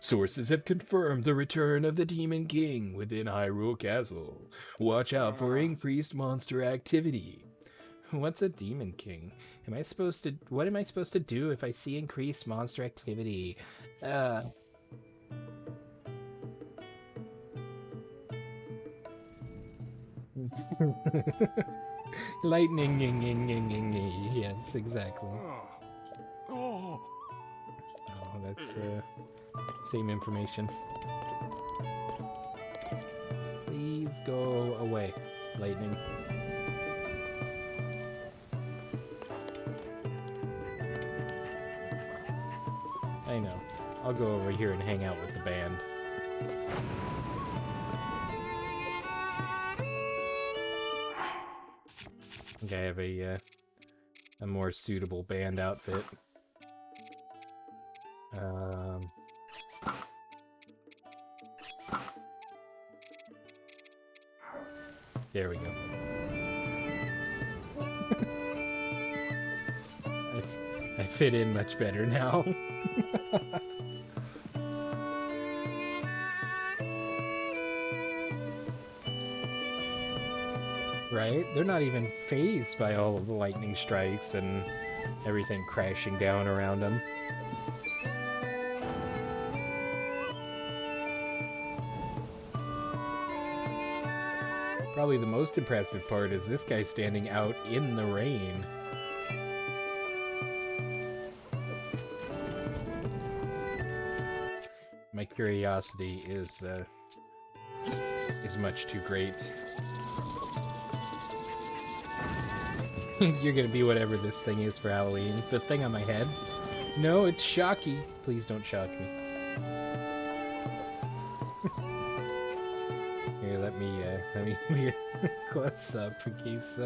A: Sources have confirmed the return of the Demon King within Hyrule Castle. Watch out for increased monster activity. What's a Demon King? What am I supposed to do if I see increased monster activity? Lightning, yes, exactly. Oh, that's same information. Please go away, lightning. I know. I'll go over here and hang out with the band. I think I have a more suitable band outfit. There we go. I fit in much better now. Right? They're not even fazed by all of the lightning strikes and everything crashing down around them. Probably the most impressive part is this guy standing out in the rain. My curiosity is much too great. You're gonna be whatever this thing is for Halloween. The thing on my head? No, it's Shocky. Please don't shock me. Here, let me give you a close up in case.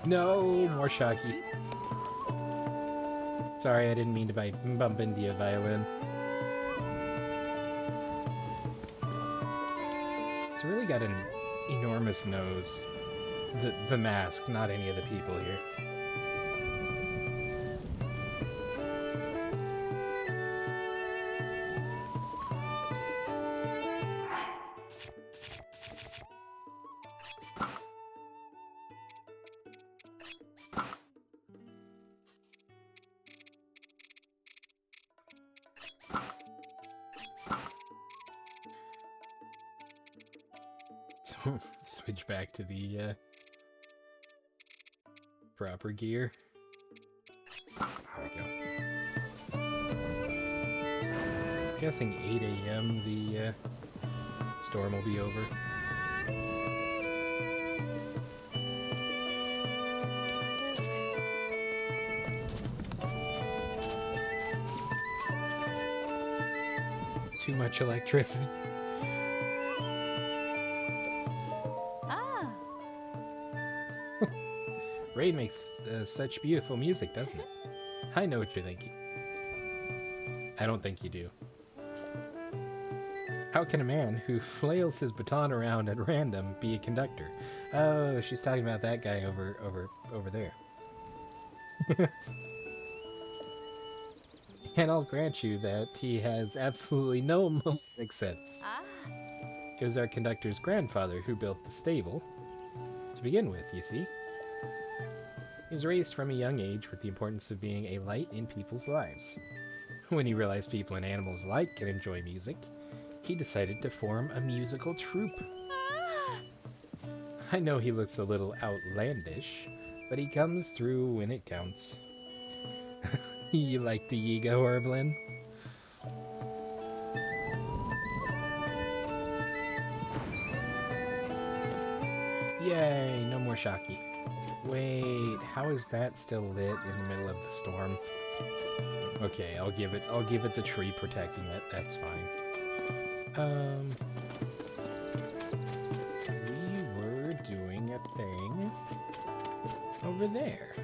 A: No, more Shocky. Sorry, I didn't mean to bump into your violin. It's really got an enormous nose. The mask, not any of the people here. Switch back to the proper gear. There we go. Guessing 8 a.m. the storm will be over. Too much electricity. Rain makes such beautiful music, doesn't it? I know what you're thinking. I don't think you do. How can a man who flails his baton around at random be a conductor? Oh, she's talking about that guy over there. And I'll grant you that he has absolutely no melodic sense. It was our conductor's grandfather who built the stable to begin with, you see. He was raised from a young age with the importance of being a light in people's lives. When he realized people and animals alike can enjoy music, he decided to form a musical troupe. I know he looks a little outlandish, but he comes through when it counts. You like the ego, Herblin? Yay, no more Shocky. Wait, how is that still lit in the middle of the storm? Okay, I'll give it the tree protecting it. That's fine. We were doing a thing over there.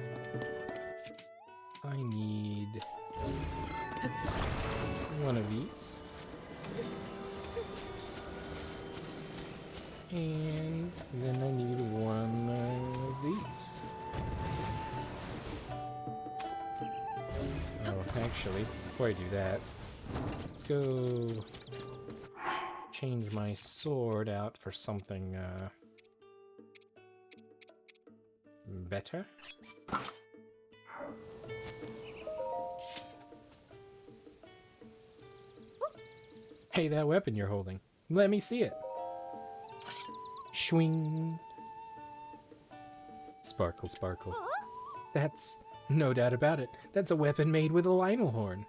A: I need one of these. And then I need one of these. Oh, actually, before I do that, let's go change my sword out for something better. Hey, that weapon you're holding. Let me see it. Swing. Sparkle, sparkle. That's no doubt about it. That's a weapon made with a Lionel horn.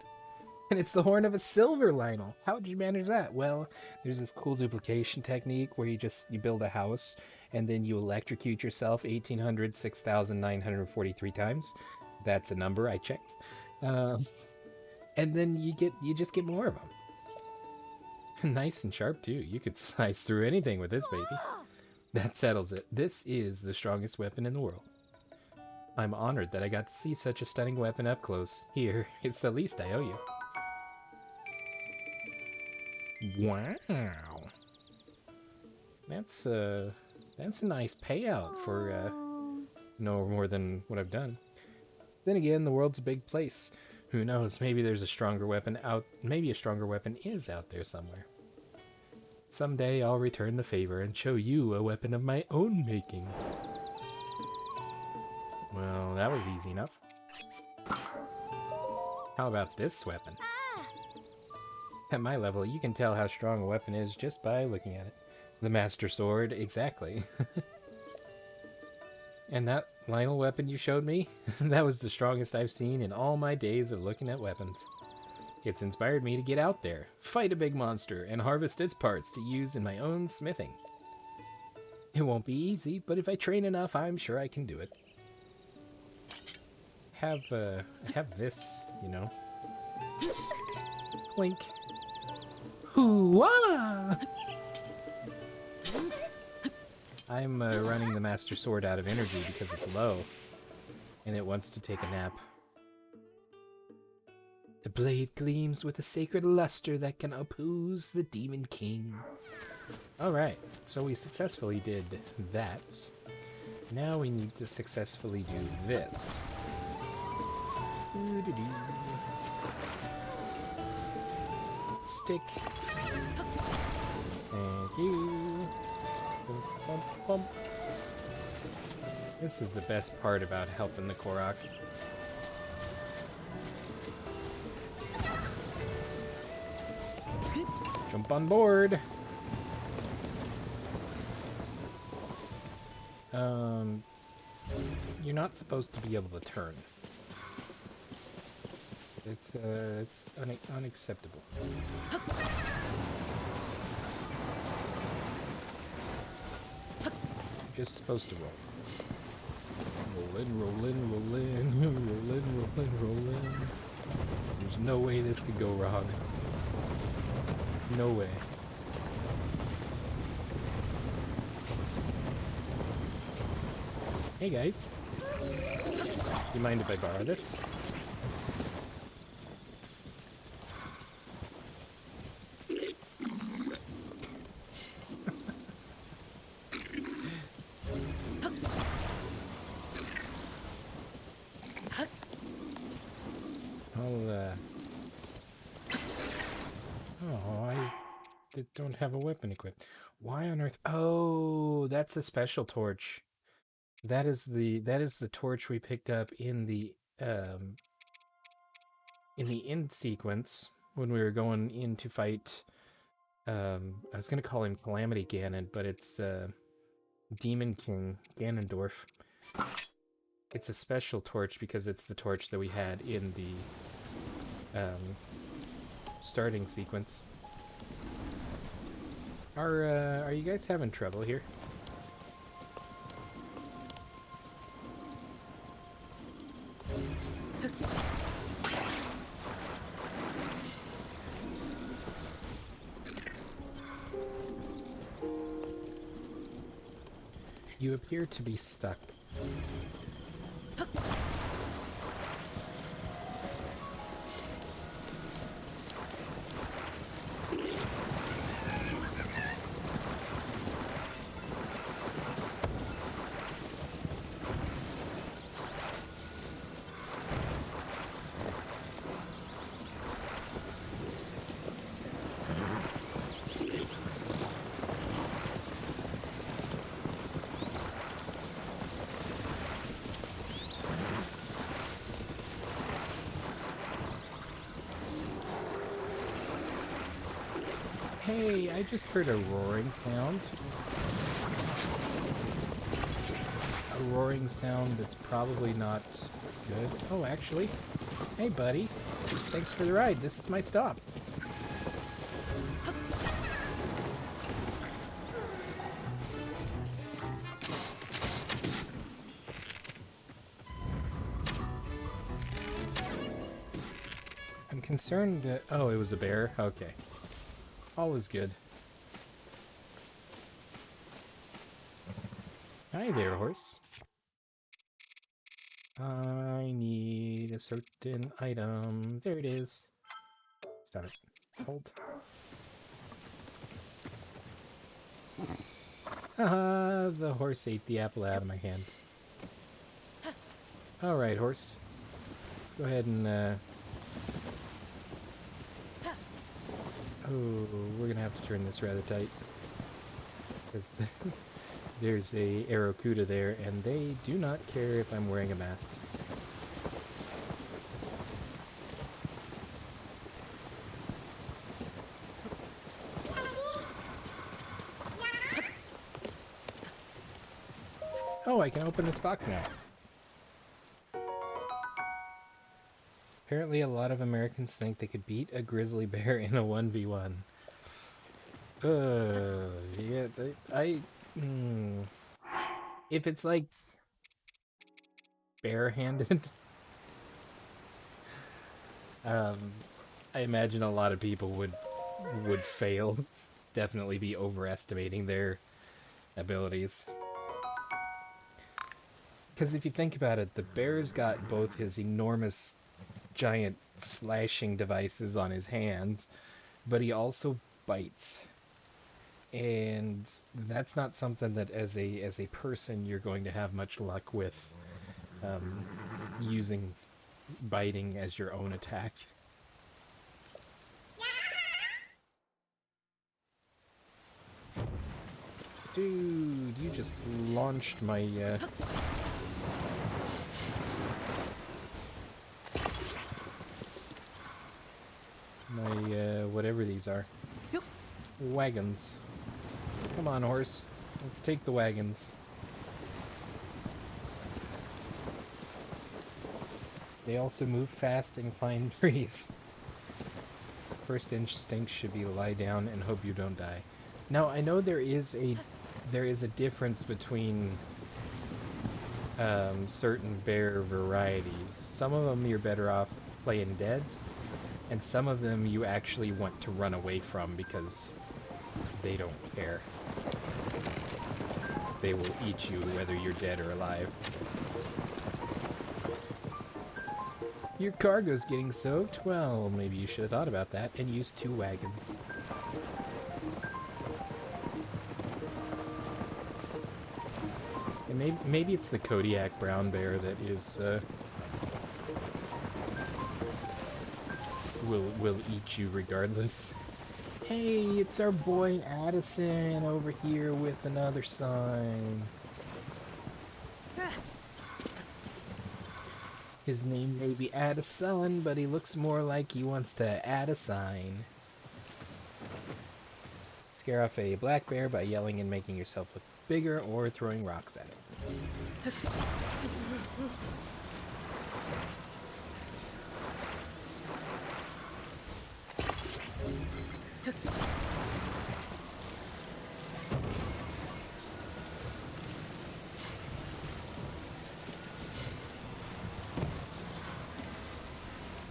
A: And it's the horn of a silver Lionel. How did you manage that? Well, there's this cool duplication technique where you build a house and then you electrocute yourself 6,943 times. That's a number I checked. And then you just get more of them. Nice and sharp too. You could slice through anything with this baby. That settles it. This is the strongest weapon in the world. I'm honored that I got to see such a stunning weapon up close. Here, it's the least I owe you. Wow. That's a nice payout for no more than what I've done. Then again, the world's a big place. Who knows, maybe there's a stronger weapon out, maybe a stronger weapon is out there somewhere. Someday I'll return the favor and show you a weapon of my own making. Well, that was easy enough. How about this weapon? At my level, you can tell how strong a weapon is just by looking at it. The Master Sword, exactly. And that Lionel weapon you showed me? That was the strongest I've seen in all my days of looking at weapons. It's inspired me to get out there, fight a big monster, and harvest its parts to use in my own smithing. It won't be easy, but if I train enough, I'm sure I can do it. I have this, you know. Clink. Hoo-wah! I'm running the Master Sword out of energy because it's low, and it wants to take a nap. The blade gleams with a sacred luster that can oppose the Demon King. Alright, so we successfully did that. Now we need to successfully do this. Stick. Thank you. Bump, bump. This is the best part about helping the Korok. Jump on board. You're not supposed to be able to turn. It's unacceptable. You're just supposed to roll. Roll in, roll in, roll in, roll in, roll in, roll in. There's no way this could go wrong. No way. Hey guys. Do you mind if I borrow this? Don't have a weapon equipped. Why on earth? Oh, that's a special torch. That is the torch we picked up in the end sequence when we were going in to fight. I was gonna call him Calamity Ganon, but it's Demon King Ganondorf. It's a special torch because it's the torch that we had in the starting sequence. Are you guys having trouble here? You appear to be stuck. Hey, I just heard a roaring sound. A roaring sound that's probably not good. Oh, actually. Hey, buddy. Thanks for the ride. This is my stop. I'm concerned. Oh, it was a bear? Okay. All is good. Hi there, horse. I need a certain item. There it is. Stop it. Hold. Haha, the horse ate the apple out of my hand. Alright, horse. Let's go ahead and, oh, we're gonna have to turn this rather tight. Because there's a Aracuda there, and they do not care if I'm wearing a mask. Oh, I can open this box now. Apparently a lot of Americans think they could beat a grizzly bear in a 1v1. Yeah, if it's like barehanded, I imagine a lot of people would fail. Definitely be overestimating their abilities. Because if you think about it, the bear's got both his enormous, giant slashing devices on his hands, but he also bites. And that's not something that as a person you're going to have much luck with using biting as your own attack. Dude, you just launched my whatever these are. Wagons. Come on, horse. Let's take the wagons. They also move fast and climb trees. First instinct should be to lie down and hope you don't die. Now, I know there is a difference between certain bear varieties. Some of them you're better off playing dead, and some of them you actually want to run away from because they don't care. They will eat you whether you're dead or alive. Your cargo's getting soaked? Well, maybe you should have thought about that and used 2 wagons. And maybe it's the Kodiak brown bear that is will eat you regardless. Hey, it's our boy Addison over here with another sign. His name may be Addison, but he looks more like he wants to add a sign. Scare off a black bear by yelling and making yourself look bigger or throwing rocks at it.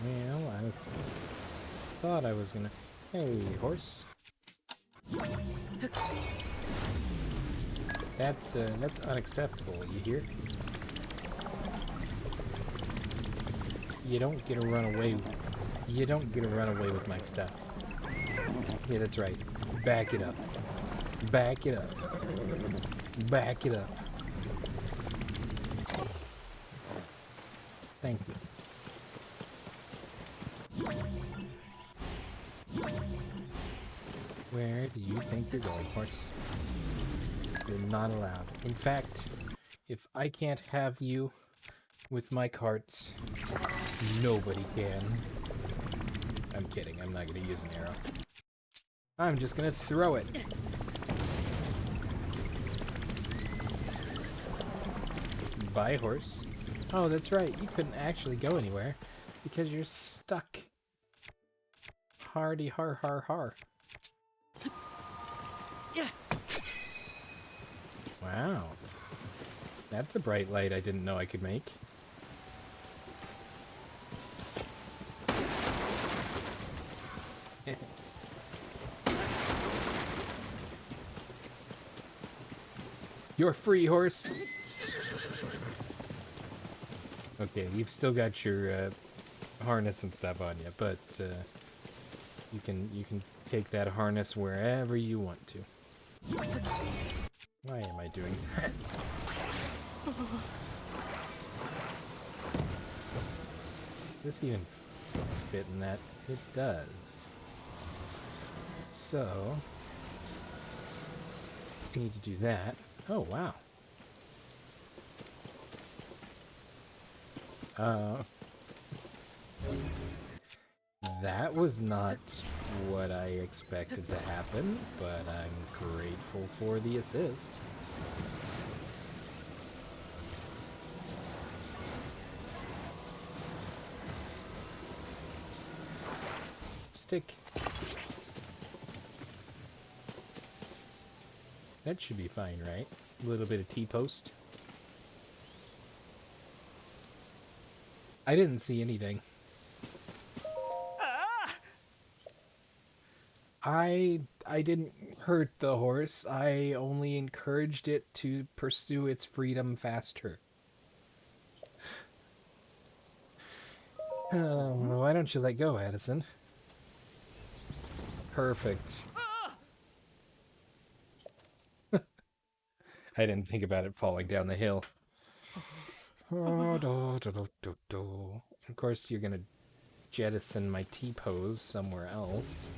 A: Well, I thought I was gonna... Hey, horse. That's unacceptable, you hear? You don't get to run away. You don't get to run away with my stuff. Yeah, that's right. Back it up. Back it up. Back it up. Thank you. Where do you think you're going, horse? You're not allowed. In fact, if I can't have you with my carts, nobody can. I'm kidding. I'm not going to use an arrow. I'm just going to throw it. Bye, horse. Oh, that's right. You couldn't actually go anywhere because you're stuck. Hardy har har har. Wow. That's a bright light I didn't know I could make. You're free, horse. Okay, you've still got your harness and stuff on you, but you can take that harness wherever you want to. Why am I doing that? Does this even fit in that? It does. So, I need to do that. Oh, wow. That was not what I expected to happen, but I'm grateful for the assist. Stick. That should be fine, right? A little bit of T-post. I didn't see anything. I didn't hurt the horse. I only encouraged it to pursue its freedom faster. Why don't you let go, Addison? Perfect. I didn't think about it falling down the hill. Of course, you're gonna jettison my T-pose somewhere else.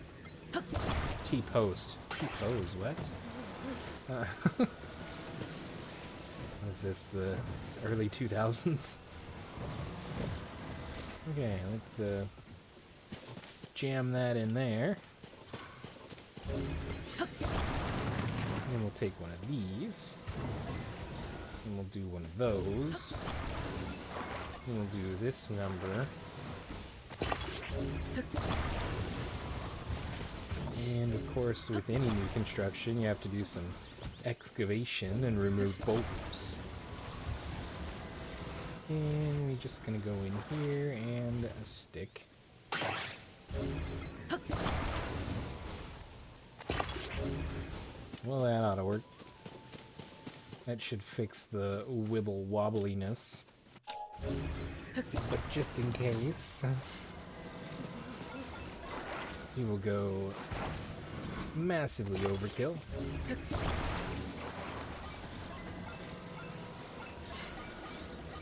A: T-post. T-pose, what? Was this the early 2000s? Okay, let's jam that in there. And we'll take one of these. And we'll do one of those. And we'll do this number. And of course, with any new construction, you have to do some excavation and remove boulders. And we're just gonna go in here and a stick. Well, that ought to work. That should fix the wibble wobbliness. But just in case, we will go massively overkill.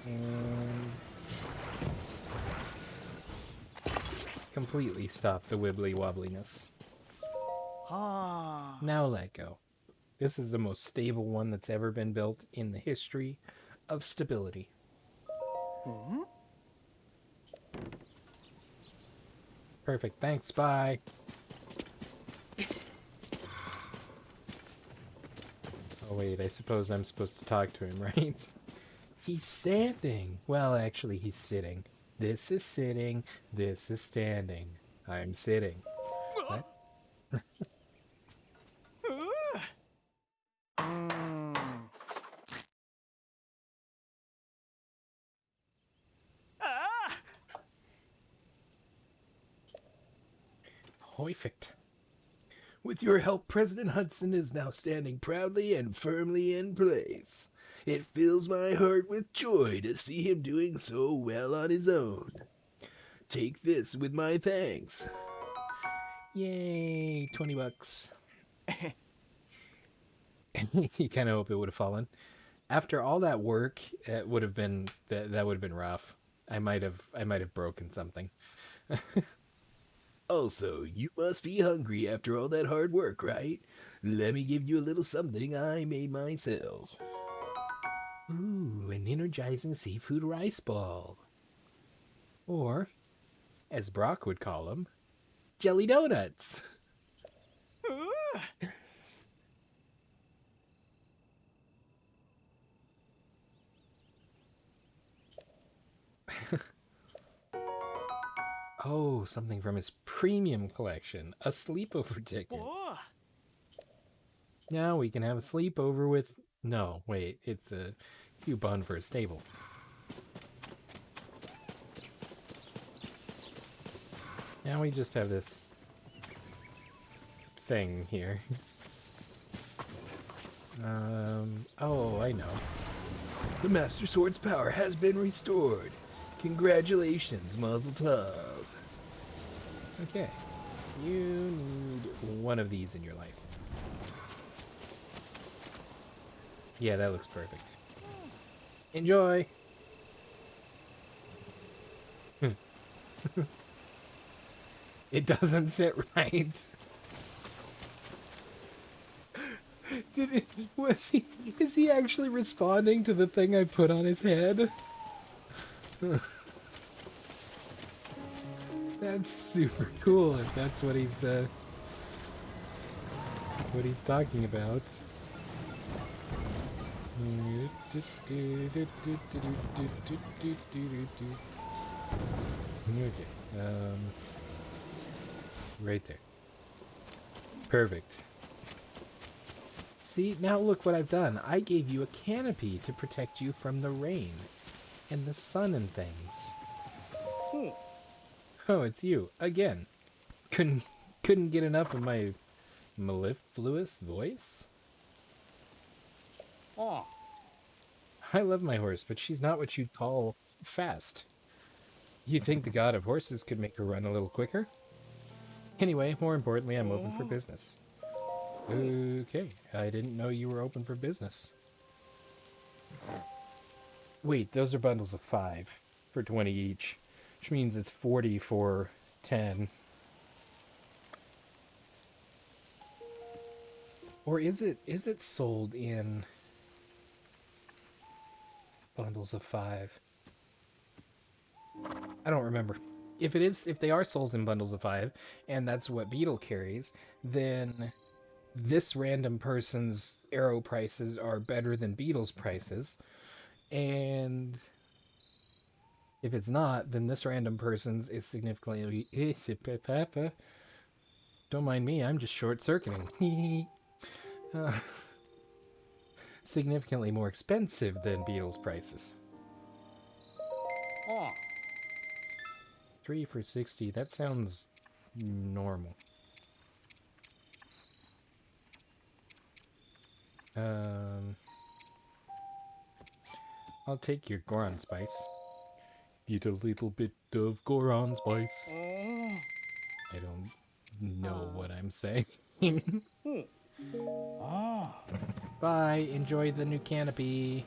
A: And completely stop the wibbly wobbliness. Now let go. This is the most stable one that's ever been built in the history of stability. Perfect, thanks, bye. Oh wait, I suppose I'm supposed to talk to him, right? He's standing. Well, actually, he's sitting. This is sitting, this is standing. I'm sitting. What? Perfect. With your help, President Hudson is now standing proudly and firmly in place. It fills my heart with joy to see him doing so well on his own. Take this with my thanks. Yay, 20 bucks. You kind of hope it would have fallen. After all that work, it would have been that would have been rough. I might have broken something. Also, you must be hungry after all that hard work, right? Let me give you a little something I made myself. Ooh, an energizing seafood rice ball. Or, as Brock would call them, jelly donuts. Oh, something from his premium collection. A sleepover ticket. Now we can have a sleepover with... No, wait. It's a coupon for a stable. Now we just have this thing here. Oh, I know. The Master Sword's power has been restored. Congratulations, Mazel Tov. Okay. You need one of these in your life. Yeah, that looks perfect. Enjoy! It doesn't sit right. Is he actually responding to the thing I put on his head? That's super cool if that's what he's talking about. Okay. Right there. Perfect. See, now look what I've done. I gave you a canopy to protect you from the rain and the sun and things. Oh, it's you again. Couldn't get enough of my mellifluous voice.
B: Oh.
A: I love my horse, but she's not what you'd call fast. You'd think the god of horses could make her run a little quicker. Anyway, more importantly, I'm open for business. Okay, I didn't know you were open for business. Wait, those are bundles of 5 for 20 each, which means it's 40 for 10. Or is it sold in bundles of 5? I don't remember. If they are sold in bundles of 5, and that's what Beetle carries, then this random person's arrow prices are better than Beetle's prices. And if it's not, then this random person's is significantly... Don't mind me, I'm just short-circuiting. Significantly more expensive than Beetle's prices.
B: Oh.
A: 3 for 60, that sounds normal. I'll take your Goron spice. Get a little bit of Goron spice. I don't know what I'm saying. Bye, enjoy the new canopy.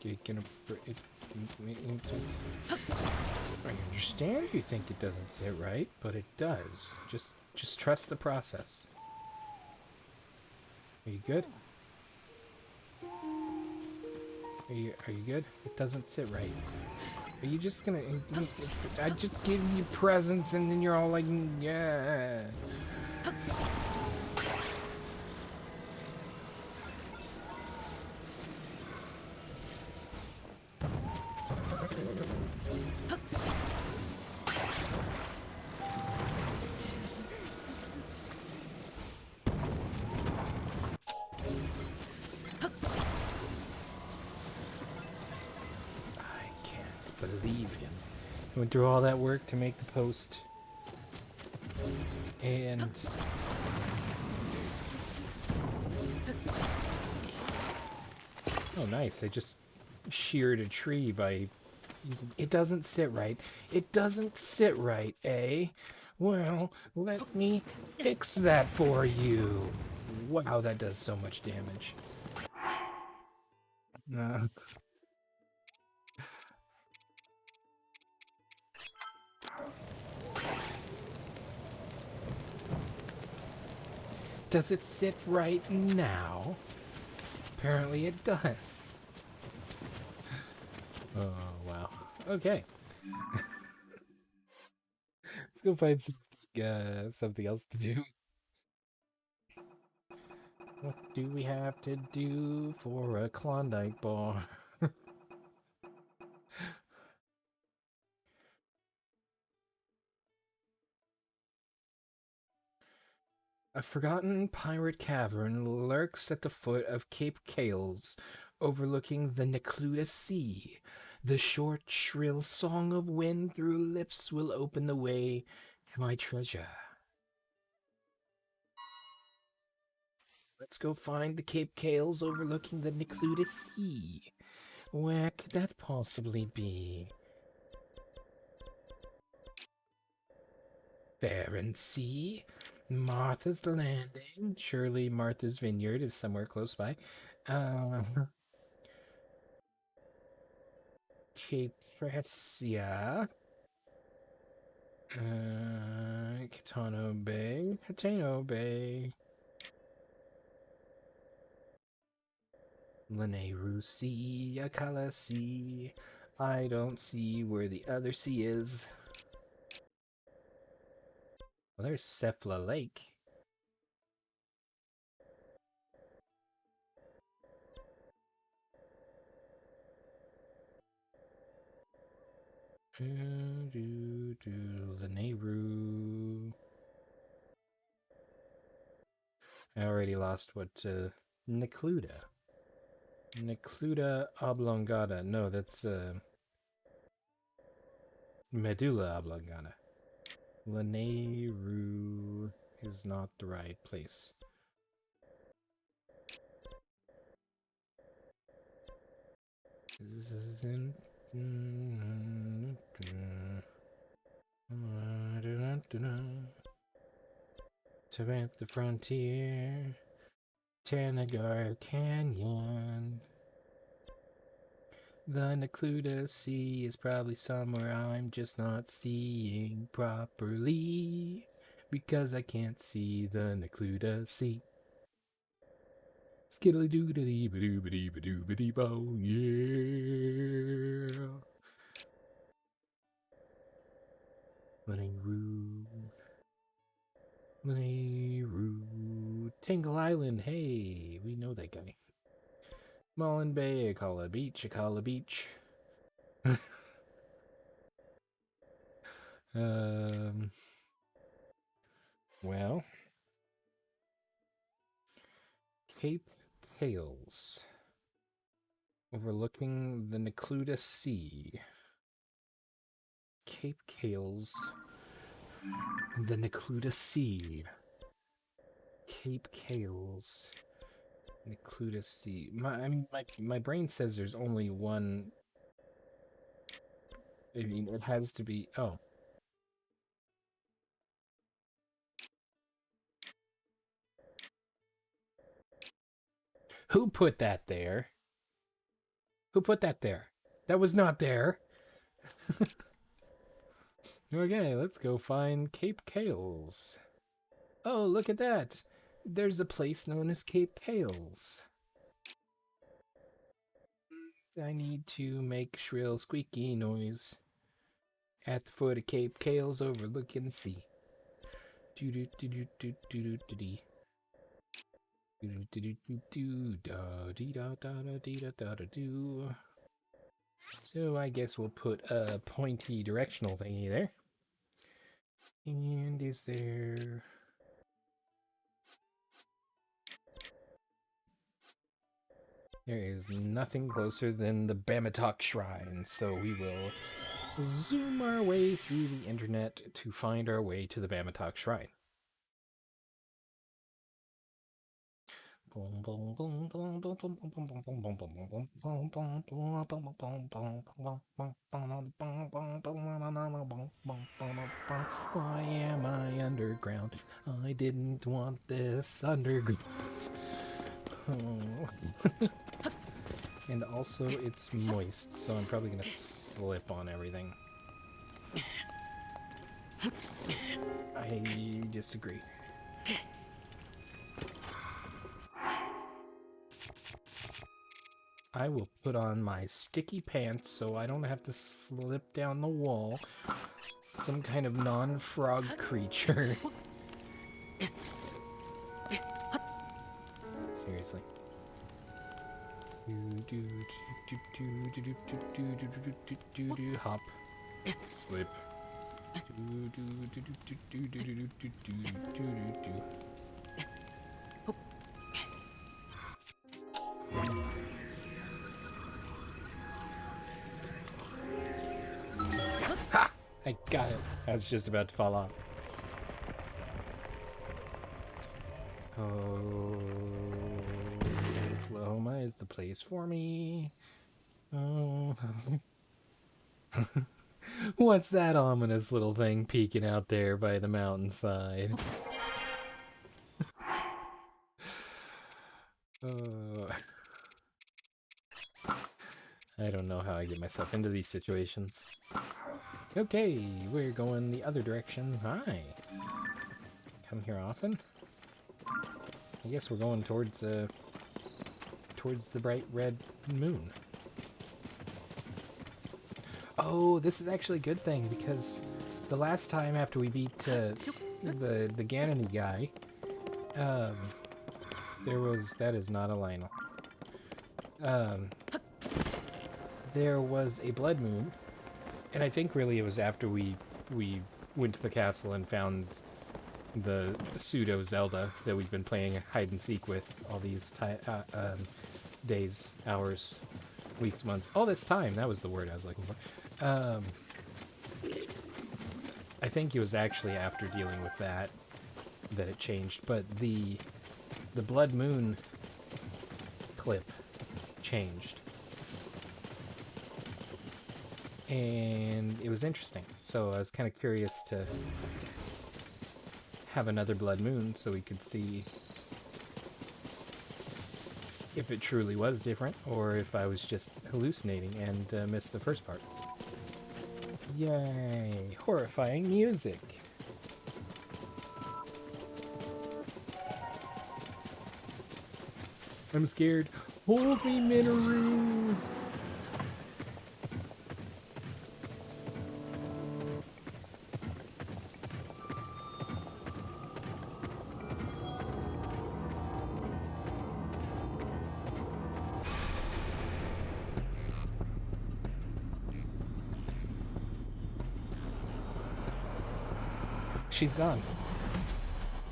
A: You gonna... I understand you think it doesn't sit right, but it does. Just trust the process. Are you good? Are you good? It doesn't sit right. Are you just gonna... I just give you presents and then you're all like, yeah. Believe him. Went through all that work to make the post. And... oh, nice. I just sheared a tree by using... It doesn't sit right. It doesn't sit right, eh? Well, let me fix that for you. Wow, that does so much damage. Does it sit right now? Apparently it does. Oh, wow. Okay. Let's go find something else to do. What do we have to do for a Klondike bar? A forgotten pirate cavern lurks at the foot of Cape Cales, overlooking the Necluda Sea. The short, shrill song of wind through lips will open the way to my treasure. let's go find the Cape Kales overlooking the Necluda Sea. Where could that possibly be? Barren Sea? Martha's Landing? Surely Martha's Vineyard is somewhere close by. Cape Pressia. Kitano Bay. Hateno Bay. Lanayru Sea. Akala Sea. I don't see where the other sea is. Well, there's Cephala Lake. Lanayru. I already lost what Necluda. Necluda oblongata. No, that's medulla oblongata. Lanayru is not the right place. To the frontier, Tanagar Canyon. The Necluda Sea is probably somewhere I'm just not seeing properly, because I can't see the Necluda Sea. Skiddly doodly badoo badoo badoo badoo bow, yeah. Lanayru. Tingle Island, hey, we know that guy. Mullen Bay, Akala Beach, Akala Beach. Well, Cape Hales, overlooking the Necluda Sea. Cape Hales, the Necluda Sea. Cape Hales, Necluda Sea. My brain says there's only one. I mean, it has to be. Oh. Who put that there? Who put that there? That was not there. Okay, let's go find Cape Kales. Oh, look at that. There's a place known as Cape Kales. I need to make shrill squeaky noise at the foot of Cape Kales overlooking the sea. So I guess we'll put a pointy directional thingy there. And is there... There is nothing closer than the Bamatok Shrine, so we will zoom our way through the internet to find our way to the Bamatok Shrine. Why am I underground? I didn't want this underground. Oh. And also it's moist, so I'm probably gonna slip on everything. I disagree. I will put on my sticky pants so I don't have to slip down the wall. Some kind of non-frog creature. Seriously. Hop. Slip. Ha! I got it. I was just about to fall off. Oh. place for me. Oh. What's that ominous little thing peeking out there by the mountainside? I don't know how I get myself into these situations. Okay, we're going the other direction. Hi. Come here often? I guess we're going towards the bright red moon. Oh, this is actually a good thing, because the last time after we beat the Ganony guy, that is not a Lionel. There was a blood moon, and I think really it was after we went to the castle and found the pseudo Zelda that we've been playing hide and seek with all these days, hours, weeks, months, all this time. That was the word I was looking for. I think it was actually after dealing with that it changed, but the blood moon clip changed. And it was interesting. So I was kind of curious to have another blood moon so we could see if it truly was different or if I was just hallucinating and missed the first part. Yay! Horrifying music! I'm scared. Hold me, Minoru! She's gone.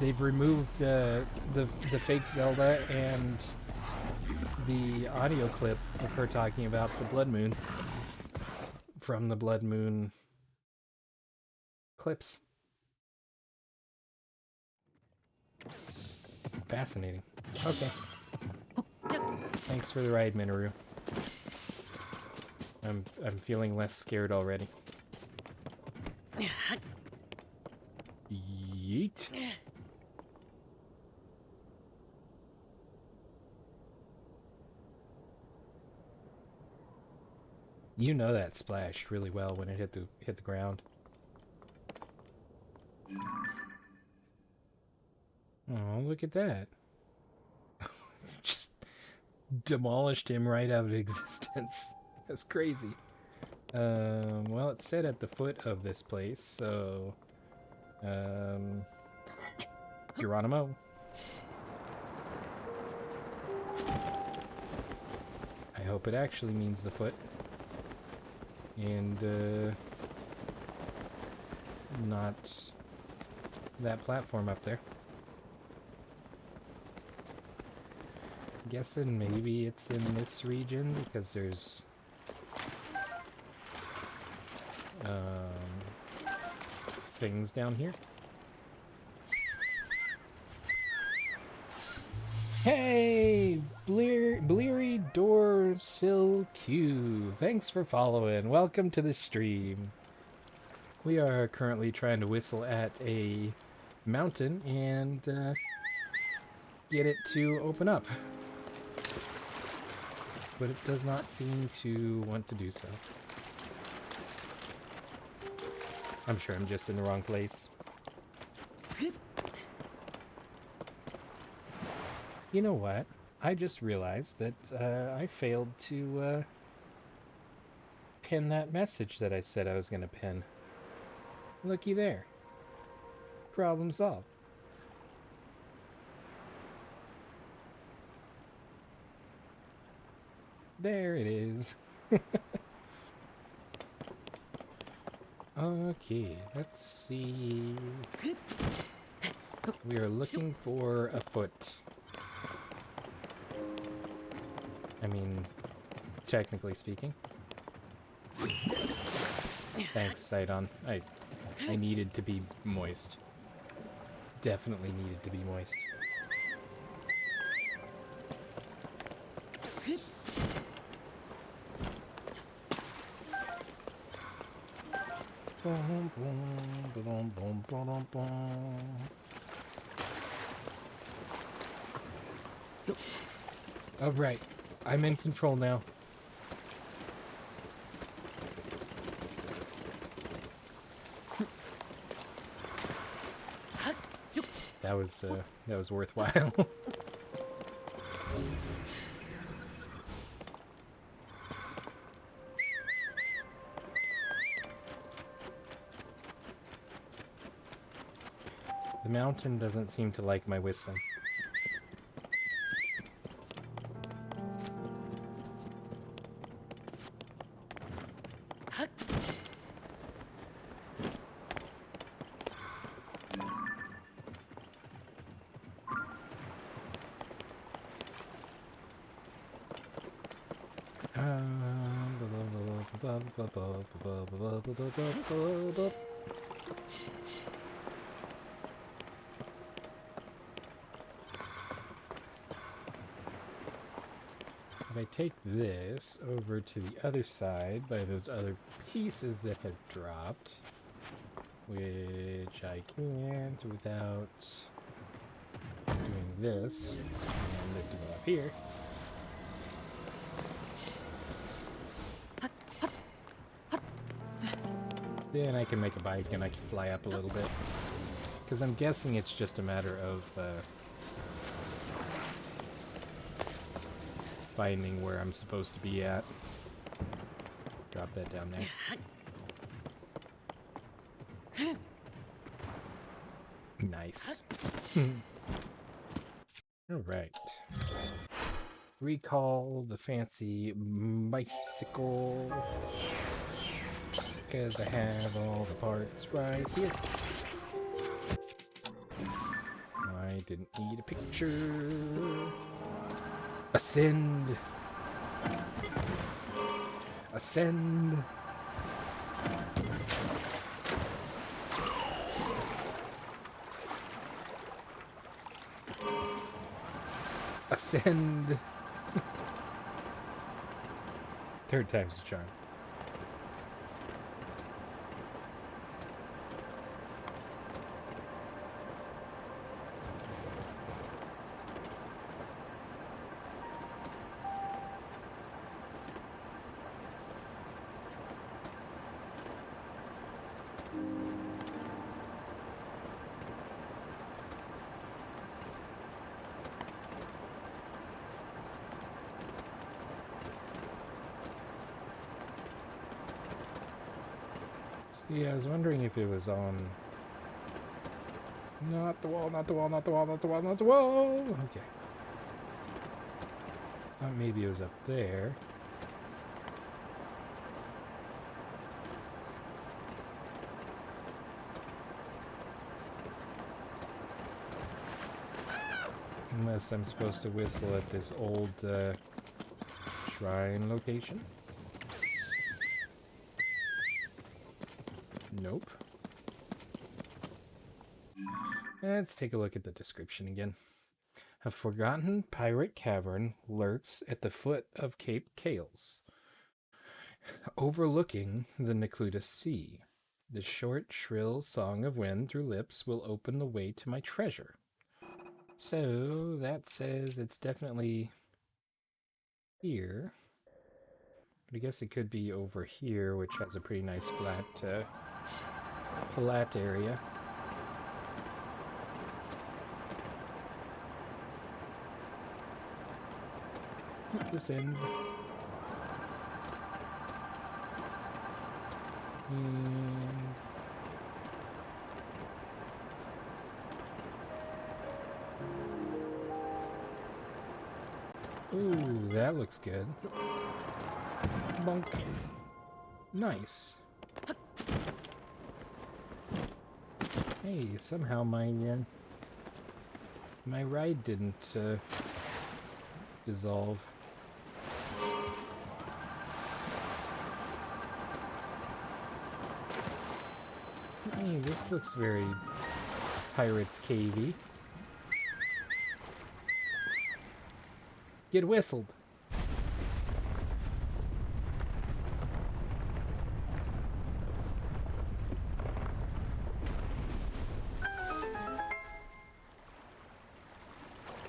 A: They've removed the fake Zelda and the audio clip of her talking about the blood moon from the blood moon clips. Fascinating. Okay. Thanks for the ride, Minoru. I'm feeling less scared already. Yeet. You know that splashed really well when it hit the ground. Oh, look at that. Just demolished him right out of existence. That's crazy. Well, it said at the foot of this place, so Geronimo. I hope it actually means the foot. And, not that platform up there. Guessing maybe it's in this region because there's things down here. Hey, Bleary Door Sill Q. Thanks for following. Welcome to the stream. We are currently trying to whistle at a mountain and get it to open up. But it does not seem to want to do so. I'm sure I'm just in the wrong place. You know what? I just realized that I failed to pin that message that I said I was going to pin. Looky there. Problem solved. There it is. Okay, let's see. We are looking for a foot. I mean, technically speaking. Thanks, Sidon. I needed to be moist. Definitely needed to be moist. Oh, right. I'm in control now. That was worthwhile. The mountain doesn't seem to like my whistling. If I take this over to the other side by those other pieces that had dropped, which I can't without doing this and lifting it up here. Then I can make a bike and I can fly up a little bit. Because I'm guessing it's just a matter of finding where I'm supposed to be at. Drop that down there. Nice. Alright. Recall the fancy bicycle. Because I have all the parts right here. I didn't need a picture. Ascend. Ascend. Ascend. Third time's the charm. Yeah, I was wondering if it was on... Not the wall, not the wall, not the wall, not the wall, not the wall! Okay. Thought maybe it was up there. Unless I'm supposed to whistle at this old shrine location. Nope. Let's take a look at the description again. A forgotten pirate cavern lurks at the foot of Cape Kales, overlooking the Neclutus Sea. The short, shrill song of wind through lips will open the way to my treasure. So that says it's definitely here. But I guess it could be over here, which has a pretty nice flat area. Descend. And ooh, that looks good. Bonk. Nice. Hey, somehow my ride didn't dissolve. Hey, this looks very Pirates Cavey. Get whistled.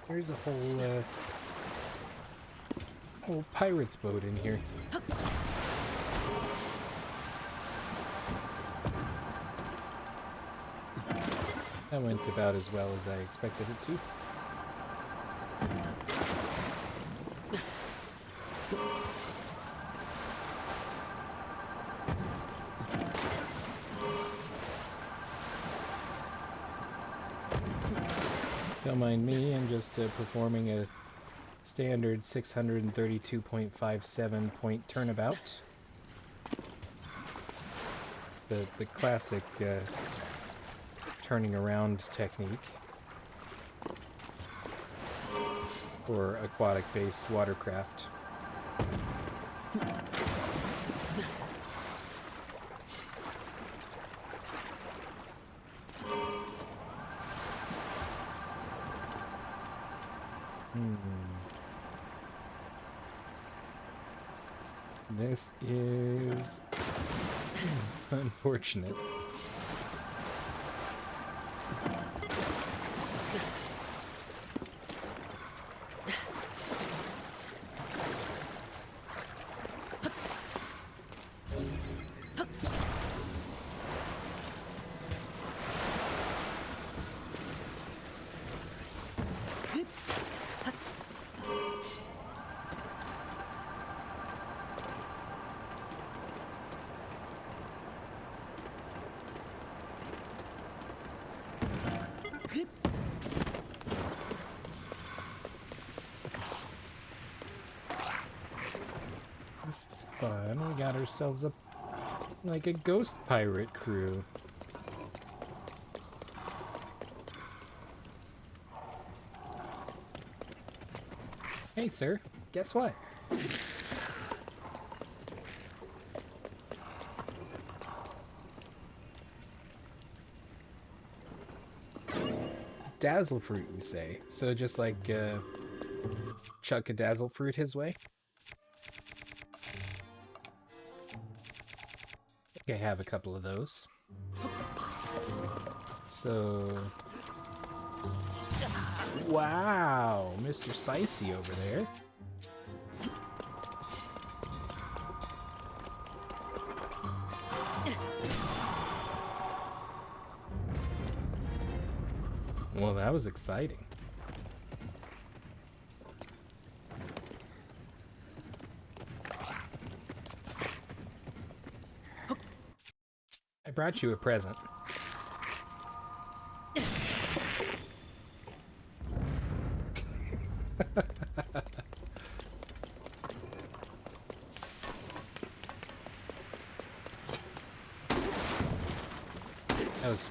A: There's a whole pirate's boat in here. That went about as well as I expected it to. Don't mind me, I'm just performing a standard 632.57 point turnabout. The classic turning around technique for aquatic-based watercraft. This is unfortunate. This is fun. We got ourselves a ghost pirate crew. Hey, sir. Guess what? Dazzle fruit, you say? So just like chuck a dazzle fruit his way? I have a couple of those. So... Wow! Mr. Spicy over there. Well, that was exciting. I brought you a present. That was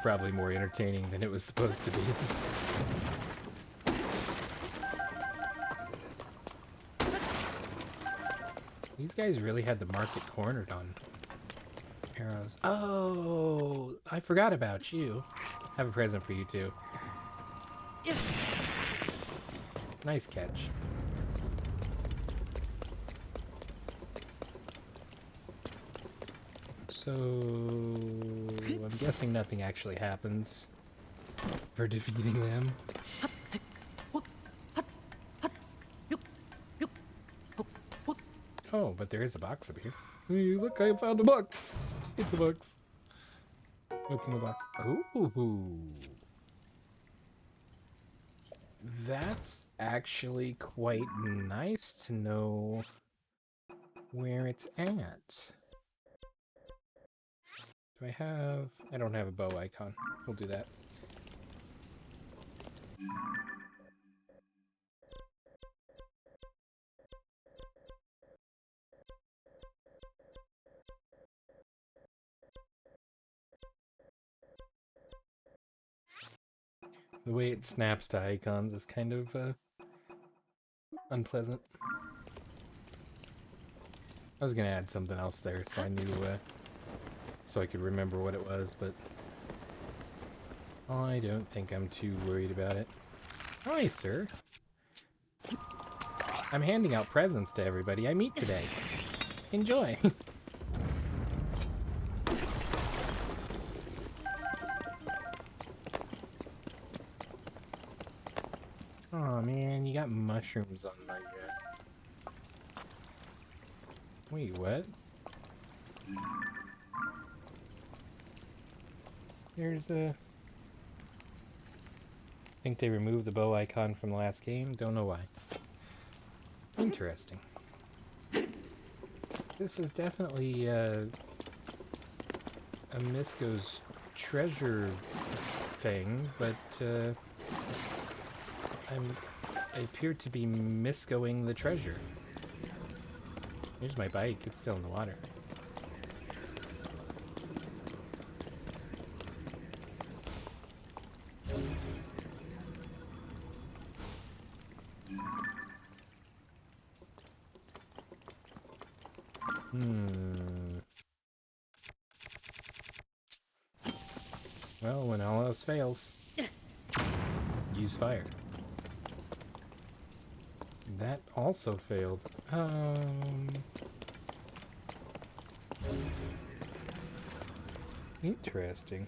A: probably more entertaining than it was supposed to be. These guys really had the market cornered on arrows. Oh, I forgot about you. I have a present for you too. Nice catch. So I'm guessing nothing actually happens for defeating them. Oh, but there is a box up here. Hey, look, I found a box. It's a box. What's in the box? Ooh. That's actually quite nice to know where it's at. Do I have... I don't have a bow icon. We'll do that. The way it snaps to icons is kind of unpleasant. I was gonna add something else there so I knew, so I could remember what it was, but I don't think I'm too worried about it. Hi, sir. I'm handing out presents to everybody I meet today. Enjoy. Oh man, you got mushrooms on my Wait, what? There's a... I think they removed the bow icon from the last game. Don't know why. Interesting. This is definitely a Misko's treasure thing, but I appear to be Miskoing the treasure. Here's my bike. It's still in the water. Well, when all else fails, use fire. That also failed. Interesting.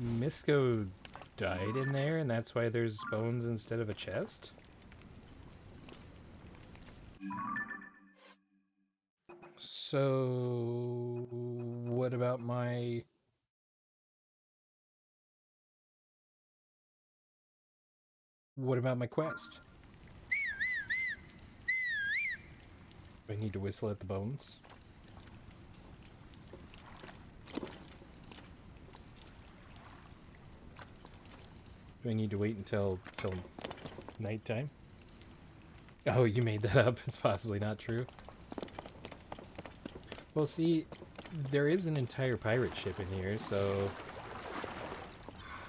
A: Misko died in there, and that's why there's bones instead of a chest? So, what about my... What about my quest? I need to whistle at the bones. Do I need to wait until nighttime? Oh, you made that up. It's possibly not true. Well, see, there is an entire pirate ship in here, so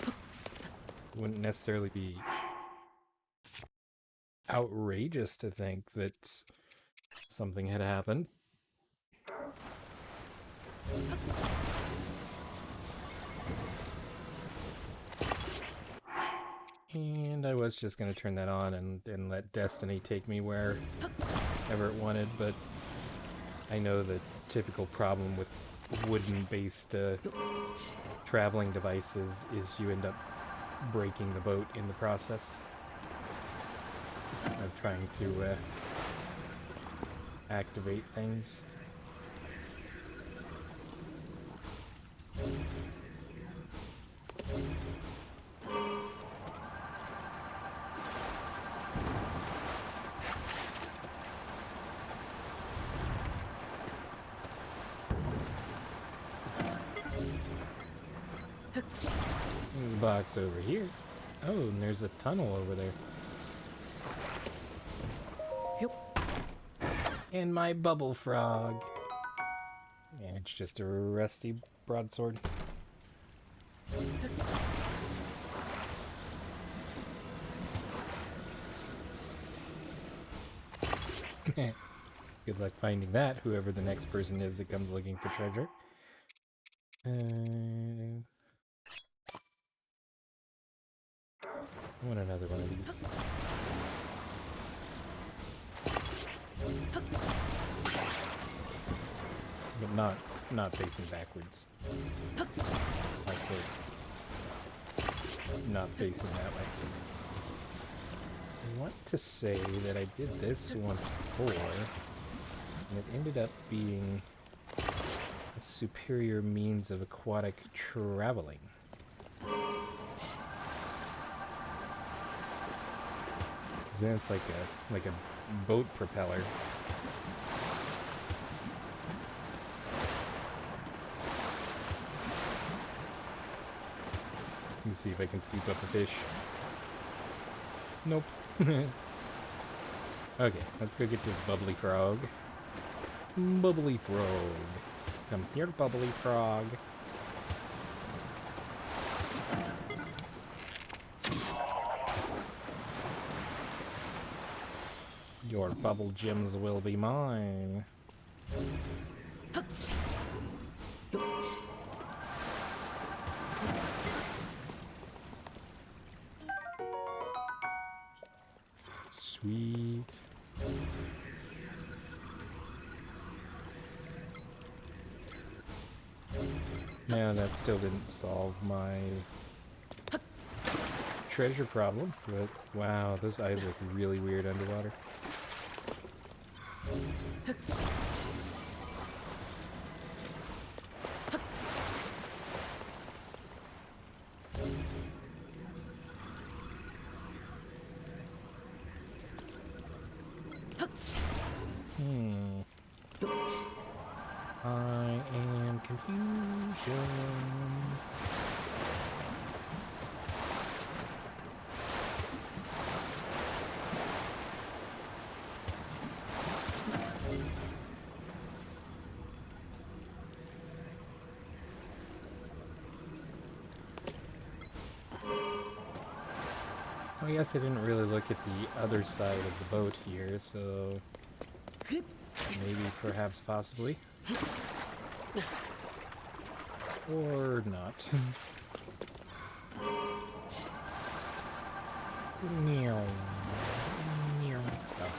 A: it wouldn't necessarily be outrageous to think that something had happened. And I was just going to turn that on and let Destiny take me wherever it wanted, but I know the typical problem with wooden-based traveling devices is you end up breaking the boat in the process of trying to activate things. There's a box over here. Oh, and there's a tunnel over there. And my bubble frog. Yeah, it's just a rusty broadsword. Good luck finding that, whoever the next person is that comes looking for treasure. I want another one of these. But not facing backwards. Also, not facing that way. I want to say that I did this once before, and it ended up being a superior means of aquatic traveling. Because then it's like a boat propeller. Let me see if I can scoop up a fish. Nope. Okay, let's go get this bubbly frog. Bubbly frog. Come here, bubbly frog. Your bubble gems will be mine. Sweet. Yeah, that still didn't solve my treasure problem, but wow, those eyes look really weird underwater. I am confusion. I guess I didn't really look at the other side of the boat here, so maybe, perhaps, possibly. Or not. Meow. Meow. Stop.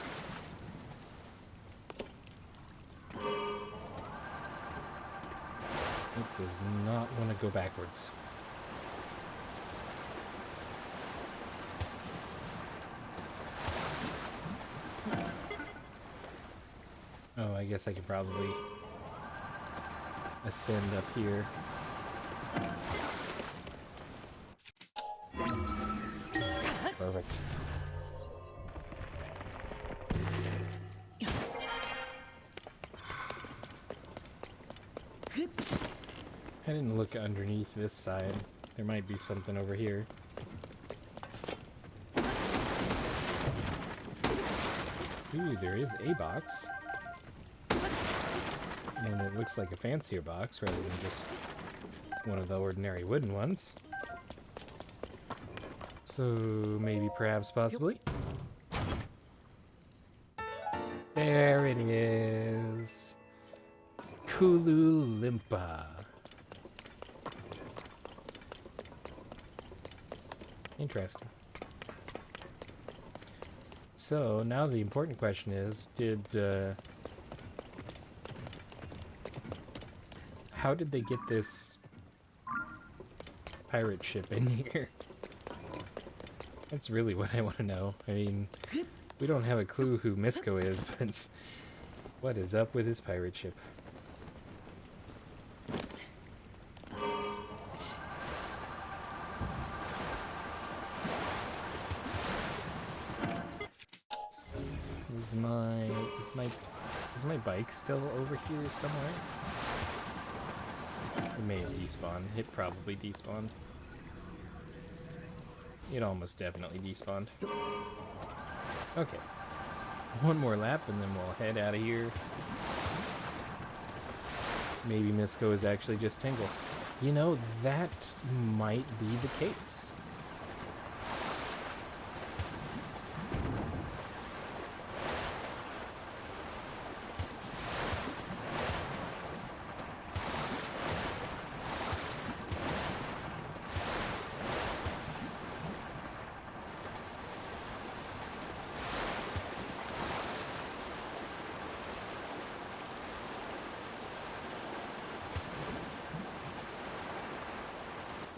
A: It does not want to go backwards. Oh, I guess I could probably ascend up here. Perfect. I didn't look underneath this side. There might be something over here. Ooh, there is a box. And it looks like a fancier box rather than just one of the ordinary wooden ones. So maybe, perhaps, possibly. There it is. Kulu Limpa. Interesting. So now the important question is, how did they get this pirate ship in here? That's really what I want to know. I mean, we don't have a clue who Misko is, but what is up with his pirate ship? Is my bike still over here somewhere? It may have despawned. It probably despawned. It almost definitely despawned. Okay. One more lap and then we'll head out of here. Maybe Misko is actually just Tingle. You know, that might be the case.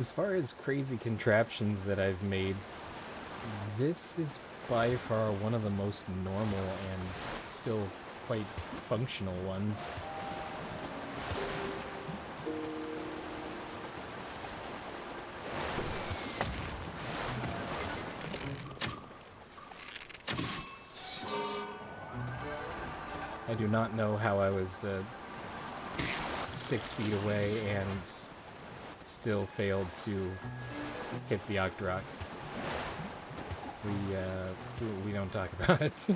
A: As far as crazy contraptions that I've made, this is by far one of the most normal and still quite functional ones. I do not know how I was 6 feet away and still failed to hit the Octorok. We don't talk about it.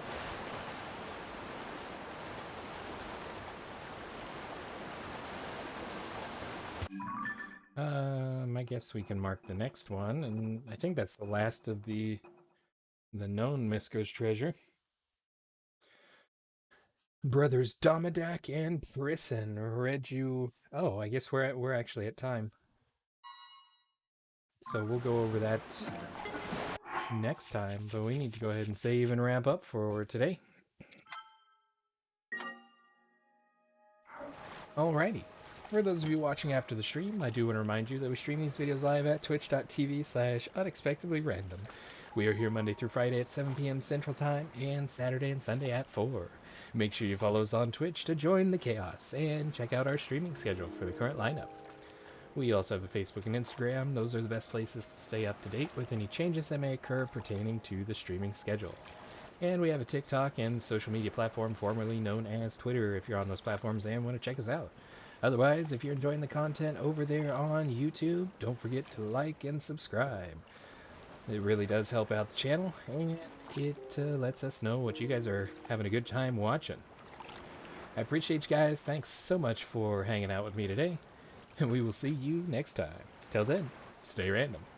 A: I guess we can mark the next one, and I think that's the last of the known Misko's treasure. Brothers Domadak and Prisson read you. Oh, I guess we're actually at time. So we'll go over that next time, but we need to go ahead and save and wrap up for today. Alrighty. For those of you watching after the stream, I do want to remind you that we stream these videos live at twitch.tv/unexpectedlyrandom. We are here Monday through Friday at 7 p.m. Central Time and Saturday and Sunday at 4. Make sure you follow us on Twitch to join the chaos and check out our streaming schedule for the current lineup. We also have a Facebook and Instagram. Those are the best places to stay up to date with any changes that may occur pertaining to the streaming schedule. And we have a TikTok and social media platform formerly known as Twitter if you're on those platforms and want to check us out. Otherwise, if you're enjoying the content over there on YouTube, don't forget to like and subscribe. It really does help out the channel, and it lets us know what you guys are having a good time watching. I appreciate you guys. Thanks so much for hanging out with me today, and we will see you next time. Till then, stay random.